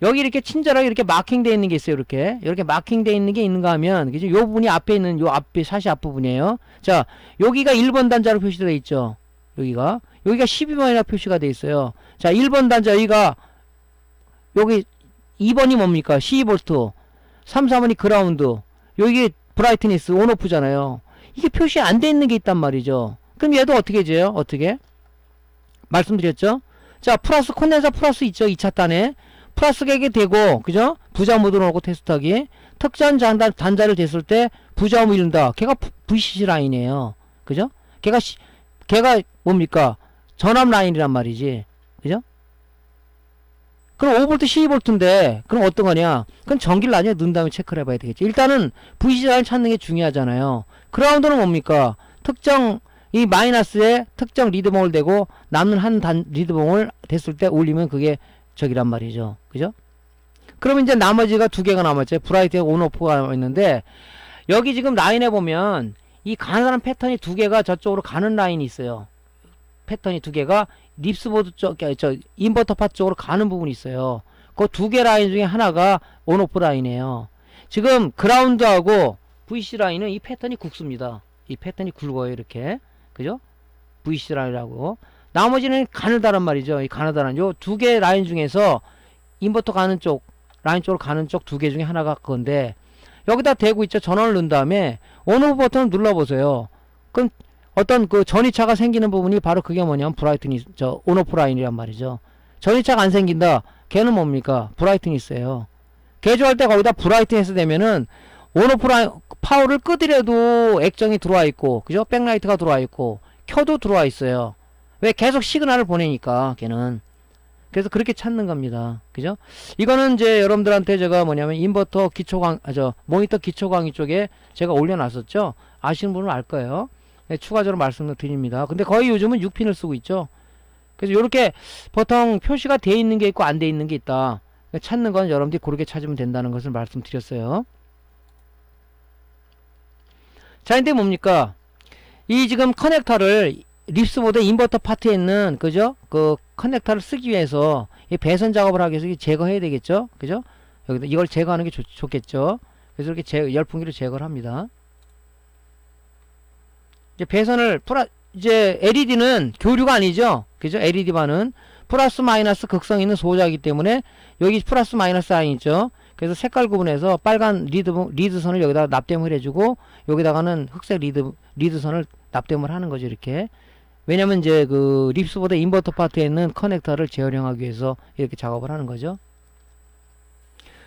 A: 여기 이렇게 친절하게 이렇게 마킹되어 있는 게 있어요. 이렇게 마킹되어 있는 게 있는가 하면, 그죠? 요 부분이 앞에 있는 요 앞에 샷이 앞부분이에요. 자, 여기가 1번 단자로 표시되어 있죠. 여기가 12번이라 표시가 되어 있어요. 자, 1번 단자 여기 2번이 뭡니까? 12V, 3, 4번이 그라운드, 여기 브라이트니스 온오프잖아요. 이게 표시 안 돼 있는 게 있단 말이죠. 그럼 얘도 어떻게 해줘요? 어떻게? 말씀드렸죠? 자, 플러스 콘덴서 플러스 있죠. 2차 단에 플러스 객이 되고, 그죠? 부자 모드로 놓고 테스트하기. 특정 단자를 댔을 때 부자음을 이룬다. 걔가 VCC 라인이에요. 그죠? 걔가 뭡니까? 전압 라인이란 말이지. 그죠? 그럼 5V, 12V인데, 그럼 어떤 거냐? 그럼 전기를 나중에 넣은 다음에 체크를 해봐야 되겠지. 일단은 VCC 라인 찾는 게 중요하잖아요. 그라운드는 뭡니까? 특정, 이 마이너스에 특정 리드봉을 대고 남는 한 리드봉을 댔을 때 올리면 그게 저기란 말이죠. 그죠? 그러면 이제 나머지가 두 개가 남았죠. 브라이트하고 온오프가 남아있는데, 여기 지금 라인에 보면 이 가는 패턴이 두 개가 저쪽으로 가는 라인이 있어요. 패턴이 두 개가 립스보드 쪽, 인버터 파 쪽으로 가는 부분이 있어요. 그 두 개 라인 중에 하나가 온오프 라인이에요. 지금 그라운드하고 VC 라인은 이 패턴이 굵습니다. 이 패턴이 굵어요. 이렇게. 그죠? VC 라인이라고. 나머지는 가느다란 말이죠. 이 가느다란 요 두 개 라인 중에서 인버터 가는 쪽, 라인 쪽으로 가는 쪽 두 개 중에 하나가 그건데, 여기다 대고 있죠. 전원을 넣은 다음에 온오프 버튼을 눌러보세요. 그럼 어떤 그 전이차가 생기는 부분이 바로 그게 뭐냐면 브라이트니스, 온오프 라인이란 말이죠. 전이차가 안 생긴다. 걔는 뭡니까? 브라이트니스예요. 개조할 때 거기다 브라이트니스 되면은 온오프 라인, 파워를 끄더라도 액정이 들어와 있고, 그죠? 백라이트가 들어와 있고, 켜도 들어와 있어요. 왜? 계속 시그널을 보내니까, 걔는. 그래서 그렇게 찾는 겁니다. 그죠? 이거는 이제 여러분들한테 제가 뭐냐면 인버터 모니터 기초강의 쪽에 제가 올려놨었죠? 아시는 분은 알 거예요. 네, 추가적으로 말씀을 드립니다. 근데 거의 요즘은 6핀을 쓰고 있죠? 그래서 이렇게 보통 표시가 돼 있는 게 있고 안 돼 있는 게 있다. 찾는 건 여러분들이 그렇게 찾으면 된다는 것을 말씀드렸어요. 자, 근데 뭡니까? 이 지금 커넥터를 립스보드 인버터 파트에 있는, 그죠? 그 커넥터를 쓰기 위해서 이 배선 작업을 하기 위해서 제거해야 되겠죠? 그죠? 여기다 이걸 제거하는 게 좋겠죠? 그래서 이렇게 열풍기로 제거를 합니다. 이제 배선을 이제 LED는 교류가 아니죠? 그죠? LED반은 플러스 마이너스 극성 있는 소자이기 때문에 여기 플러스 마이너스 라인 있죠? 그래서 색깔 구분해서 빨간 리드선을 여기다가 납땜을 해주고 여기다가는 흑색 리드선을 납땜을 하는 거죠. 이렇게. 왜냐면 이제 그 립스보드 인버터 파트에 있는 커넥터를 재활용하기 위해서 이렇게 작업을 하는 거죠.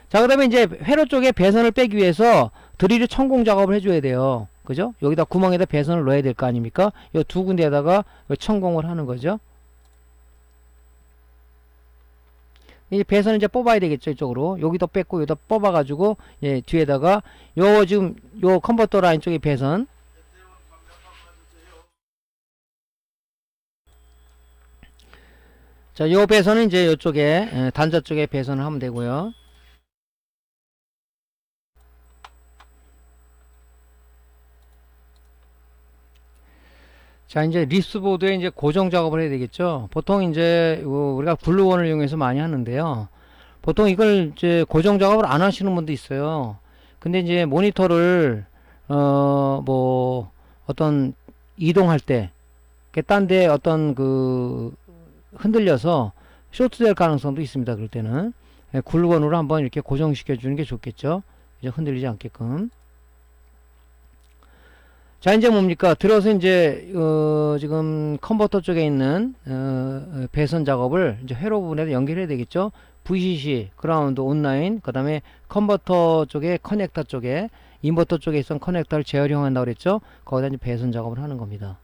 A: 자, 그 다음에 이제 회로 쪽에 배선을 빼기 위해서 드릴을 천공 작업을 해줘야 돼요. 그죠? 여기다 구멍에다 배선을 넣어야 될 거 아닙니까? 이 두 군데에다가 천공을 하는 거죠. 이 배선을 이제 뽑아야 되겠죠. 이쪽으로. 여기도 뺐고, 여기다 뽑아가지고, 예, 뒤에다가, 지금, 컨버터 라인 쪽에 배선. 자, 요 배선은 이제 요쪽에, 단자 쪽에 배선을 하면 되고요. 자, 이제 립스보드에 이제 고정 작업을 해야 되겠죠. 보통 이제 우리가 글루건을 이용해서 많이 하는데요. 보통 이걸 이제 고정 작업을 안 하시는 분도 있어요. 근데 이제 모니터를 뭐 어떤 이동할 때, 딴 데 어떤 그 흔들려서 쇼트될 가능성도 있습니다. 그럴 때는 글루건으로 한번 이렇게 고정시켜 주는 게 좋겠죠. 이제 흔들리지 않게끔. 자, 이제 뭡니까? 들어서 이제, 지금 컨버터 쪽에 있는, 배선 작업을 이제 회로 부분에 연결해야 되겠죠? VCC, 그라운드, 온라인, 그 다음에 컨버터 쪽에, 커넥터 쪽에 인버터 쪽에 있던 커넥터를 재활용한다고 그랬죠. 거기다 이제 배선 작업을 하는 겁니다.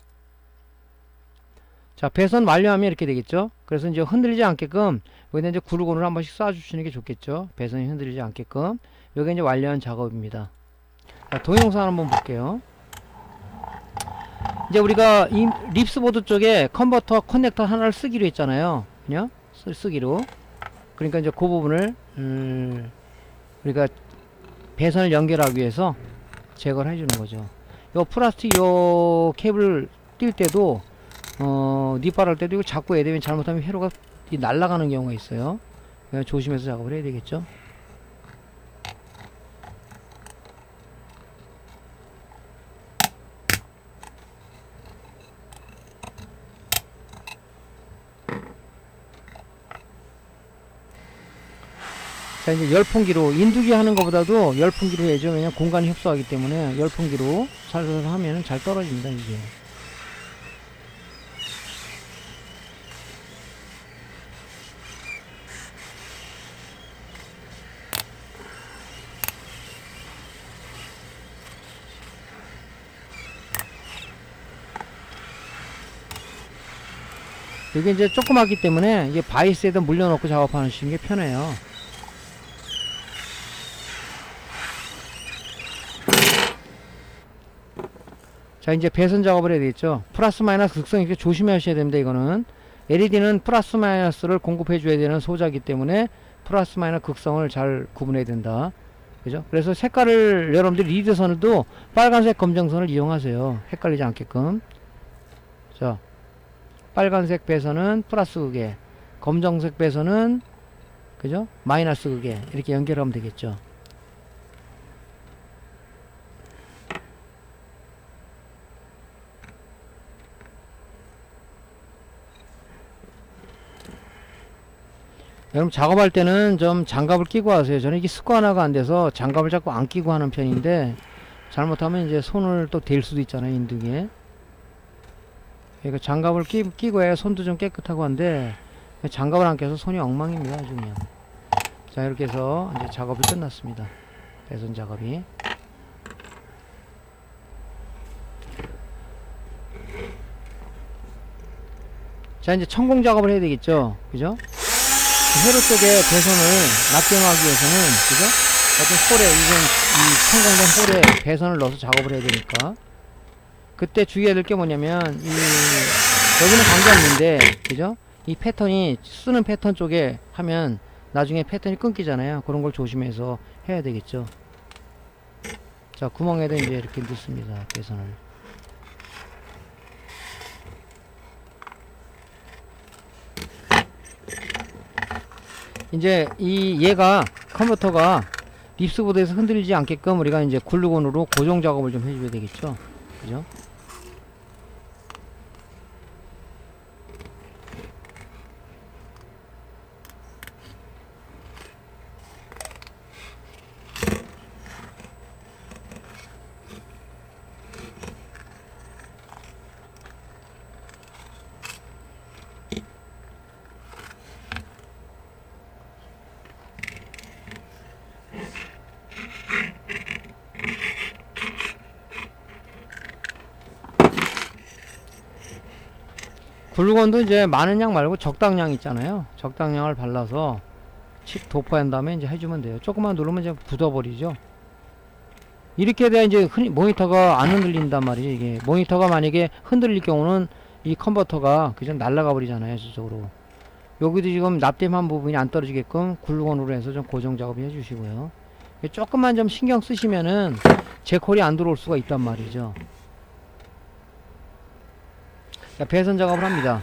A: 자, 배선 완료하면 이렇게 되겠죠. 그래서 이제 흔들리지 않게끔 여기다 이제 구르곤을 한 번씩 쏴주시는 게 좋겠죠. 배선이 흔들리지 않게끔. 여기 이제 완료한 작업입니다. 자, 동영상 한번 볼게요. 이제 우리가 이 립스보드 쪽에 컨버터 커넥터 하나를 쓰기로 했잖아요. 그냥 쓰기로. 그러니까 이제 그 부분을 우리가 배선을 연결하기 위해서 제거를 해주는 거죠. 요 플라스틱 요 케이블 뛸 때도 니빨 할 때도 이거 자꾸 애들이 잘못하면 회로가 날아가는 경우가 있어요. 그냥 조심해서 작업을 해야 되겠죠. 자, 이제 열풍기로 인두기 하는 것보다도 열풍기로 해야죠. 왜냐면 공간이 협소하기 때문에 열풍기로 살살 하면은 잘 떨어집니다, 이게. 이게 이제 조그맣기 때문에 이게 바이스에다 물려놓고 작업하시는 게 편해요. 자, 이제 배선 작업을 해야 되겠죠. 플러스 마이너스 극성 이렇게 조심하셔야 됩니다. 이거는 LED는 플러스 마이너스를 공급해 줘야 되는 소자이기 때문에 플러스 마이너스 극성을 잘 구분해야 된다. 그죠? 그래서 색깔을 여러분들이 리드선도 빨간색 검정선을 이용하세요. 헷갈리지 않게끔. 자, 빨간색 배선은 플러스 극에, 검정색 배선은 그죠? 마이너스 극에 이렇게 연결하면 되겠죠. 여러분 작업할 때는 좀 장갑을 끼고 하세요. 저는 이게 습관화가 안 돼서 장갑을 자꾸 안 끼고 하는 편인데 잘못하면 이제 손을 또 댈 수도 있잖아요, 인두기에. 그러니까 장갑을 끼고 해야 손도 좀 깨끗하고 한데 장갑을 안 껴서 손이 엉망입니다, 아주 그냥. 자, 이렇게 해서 이제 작업이 끝났습니다. 배선 작업이. 자, 이제 천공 작업을 해야 되겠죠, 그죠? 회로 쪽에 배선을 납땜하기 위해서는, 그죠? 어떤 홀에, 이건 이 천공된 홀에 배선을 넣어서 작업을 해야 되니까. 그때 주의해야 될 게 뭐냐면, 여기는 관계없는데, 그죠? 이 패턴이, 쓰는 패턴 쪽에 하면, 나중에 패턴이 끊기잖아요. 그런 걸 조심해서 해야 되겠죠. 자, 구멍에다 이제 이렇게 넣습니다. 배선을. 이제 얘가 컨버터가 립스보드에서 흔들리지 않게끔 우리가 이제 글루건으로 고정 작업을 좀 해줘야 되겠죠. 그죠? 글루건도 이제 많은 양 말고 적당량 있잖아요. 적당량을 발라서 칩 도포한 다음에 이제 해주면 돼요. 조금만 누르면 이제 굳어버리죠. 이렇게 돼야 이제 모니터가 안 흔들린단 말이에요. 이게 모니터가 만약에 흔들릴 경우는 이 컨버터가 그냥 날아가 버리잖아요. 저쪽으로. 여기도 지금 납땜한 부분이 안 떨어지게끔 글루건으로 해서 좀 고정 작업해 주시고요. 조금만 좀 신경 쓰시면은 제콜이 안 들어올 수가 있단 말이죠. 자, 배선 작업을 합니다.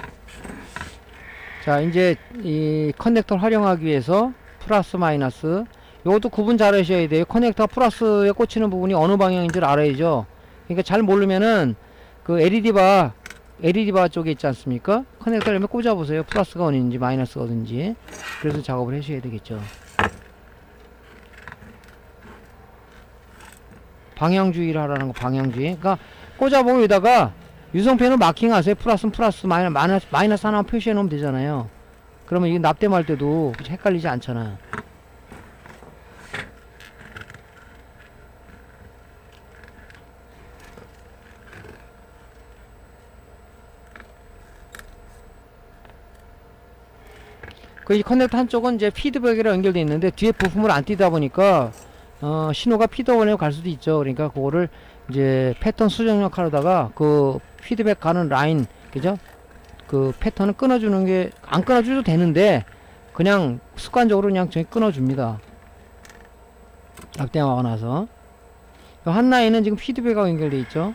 A: 자, 이제 이 커넥터를 활용하기 위해서 플러스 마이너스 요것도 구분 잘 하셔야 돼요. 커넥터가 플러스에 꽂히는 부분이 어느 방향인지를 알아야죠. 그러니까 잘 모르면은 그 LED 바 쪽에 있지 않습니까? 커넥터를 한번 꽂아 보세요. 플러스가 어딘지 마이너스가 어딘지. 그래서 작업을 하셔야 되겠죠. 방향주의를 하라는 거, 방향주의. 그러니까 꽂아보고 여기다가 유성펜을 마킹하세요. 플러스는 플러스, 마이너스 하나만 표시해 놓으면 되잖아요. 그러면 이게 납땜할 때도 헷갈리지 않잖아요. 그 이 커넥터 한쪽은 이제 피드백이랑 연결되어 있는데 뒤에 부품을 안 띄다 보니까 신호가 피드원으로 갈 수도 있죠. 그러니까 그거를 이제 패턴 수정 역할로다가 그 피드백 가는 라인, 그죠? 그 패턴을 끊어주는 게, 안 끊어줘도 되는데 그냥 습관적으로 그냥 저기 끊어줍니다. 낙대하고 나서 한 라인은 지금 피드백하고 연결되어 있죠.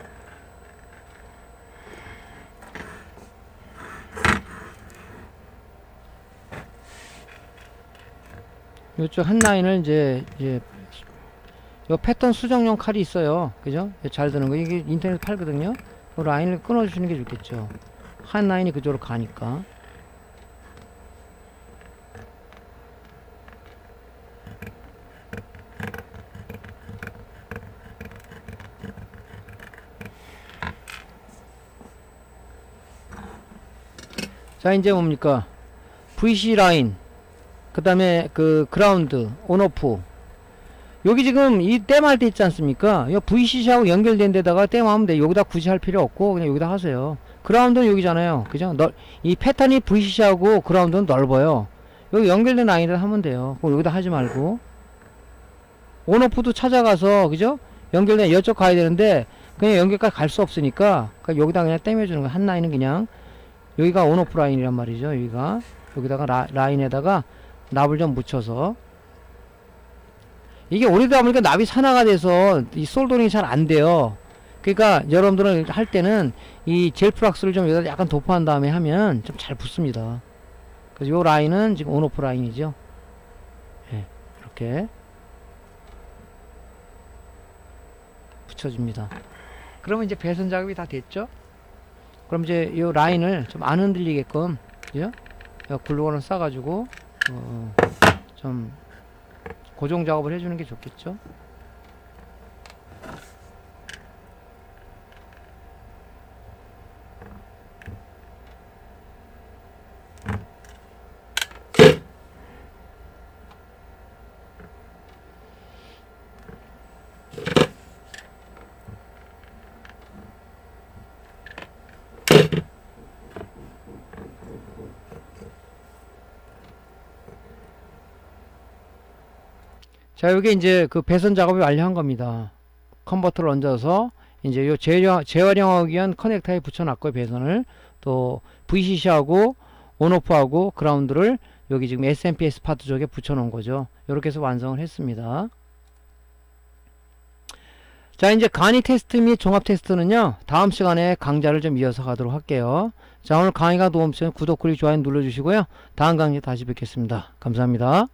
A: 이쪽 한 라인을 이제 요 패턴 수정용 칼이 있어요. 그죠? 잘 드는 거. 이게 인터넷 팔거든요. 그 라인을 끊어주시는 게 좋겠죠. 한 라인이 그쪽으로 가니까. 자, 이제 뭡니까? VC 라인. 그 다음에 그 그라운드, 온오프. 여기 지금 이 땜할 때 있지 않습니까? 이 VCC하고 연결된 데다가 땜하면 돼. 여기다 굳이 할 필요 없고 그냥 여기다 하세요. 그라운드는 여기잖아요. 그죠? 이 패턴이 VCC하고 그라운드는 넓어요. 여기 연결된 라인을 하면 돼요. 그럼 여기다 하지 말고. 온오프도 찾아가서, 그죠? 연결된 이쪽 가야 되는데 그냥 연결까지 갈 수 없으니까 그러니까 여기다 그냥 땜해주는 거야. 한 라인은 그냥 여기가 온오프 라인이란 말이죠. 여기다가 라인에다가 납을 좀 묻혀서. 이게 오래되다 보니까 납이 산화가 돼서 이 솔더링이 잘 안 돼요. 그러니까 여러분들은 할 때는 이 젤 플락스를 좀 여기다 약간 도포한 다음에 하면 좀 잘 붙습니다. 그래서 요 라인은 지금 온오프 라인이죠. 네, 이렇게 붙여줍니다. 그러면 이제 배선 작업이 다 됐죠? 그럼 이제 요 라인을 좀 안 흔들리게끔, 그죠? 글루건을 싸가지고 좀 고정 작업을 해주는 게 좋겠죠. 자, 요게 이제 그 배선 작업이 완료한 겁니다. 컨버터를 얹어서 이제 요 재활용하기 위한 커넥터에 붙여놨고요. 배선을 또 VCC하고 온오프하고 그라운드를 여기 지금 SMPS 파트 쪽에 붙여놓은 거죠. 이렇게 해서 완성을 했습니다. 자, 이제 간이 테스트 및 종합 테스트는요, 다음 시간에 강좌를 좀 이어서 가도록 할게요. 자, 오늘 강의가 도움되면 구독, 그리고 좋아요 눌러주시고요. 다음 강좌에 다시 뵙겠습니다. 감사합니다.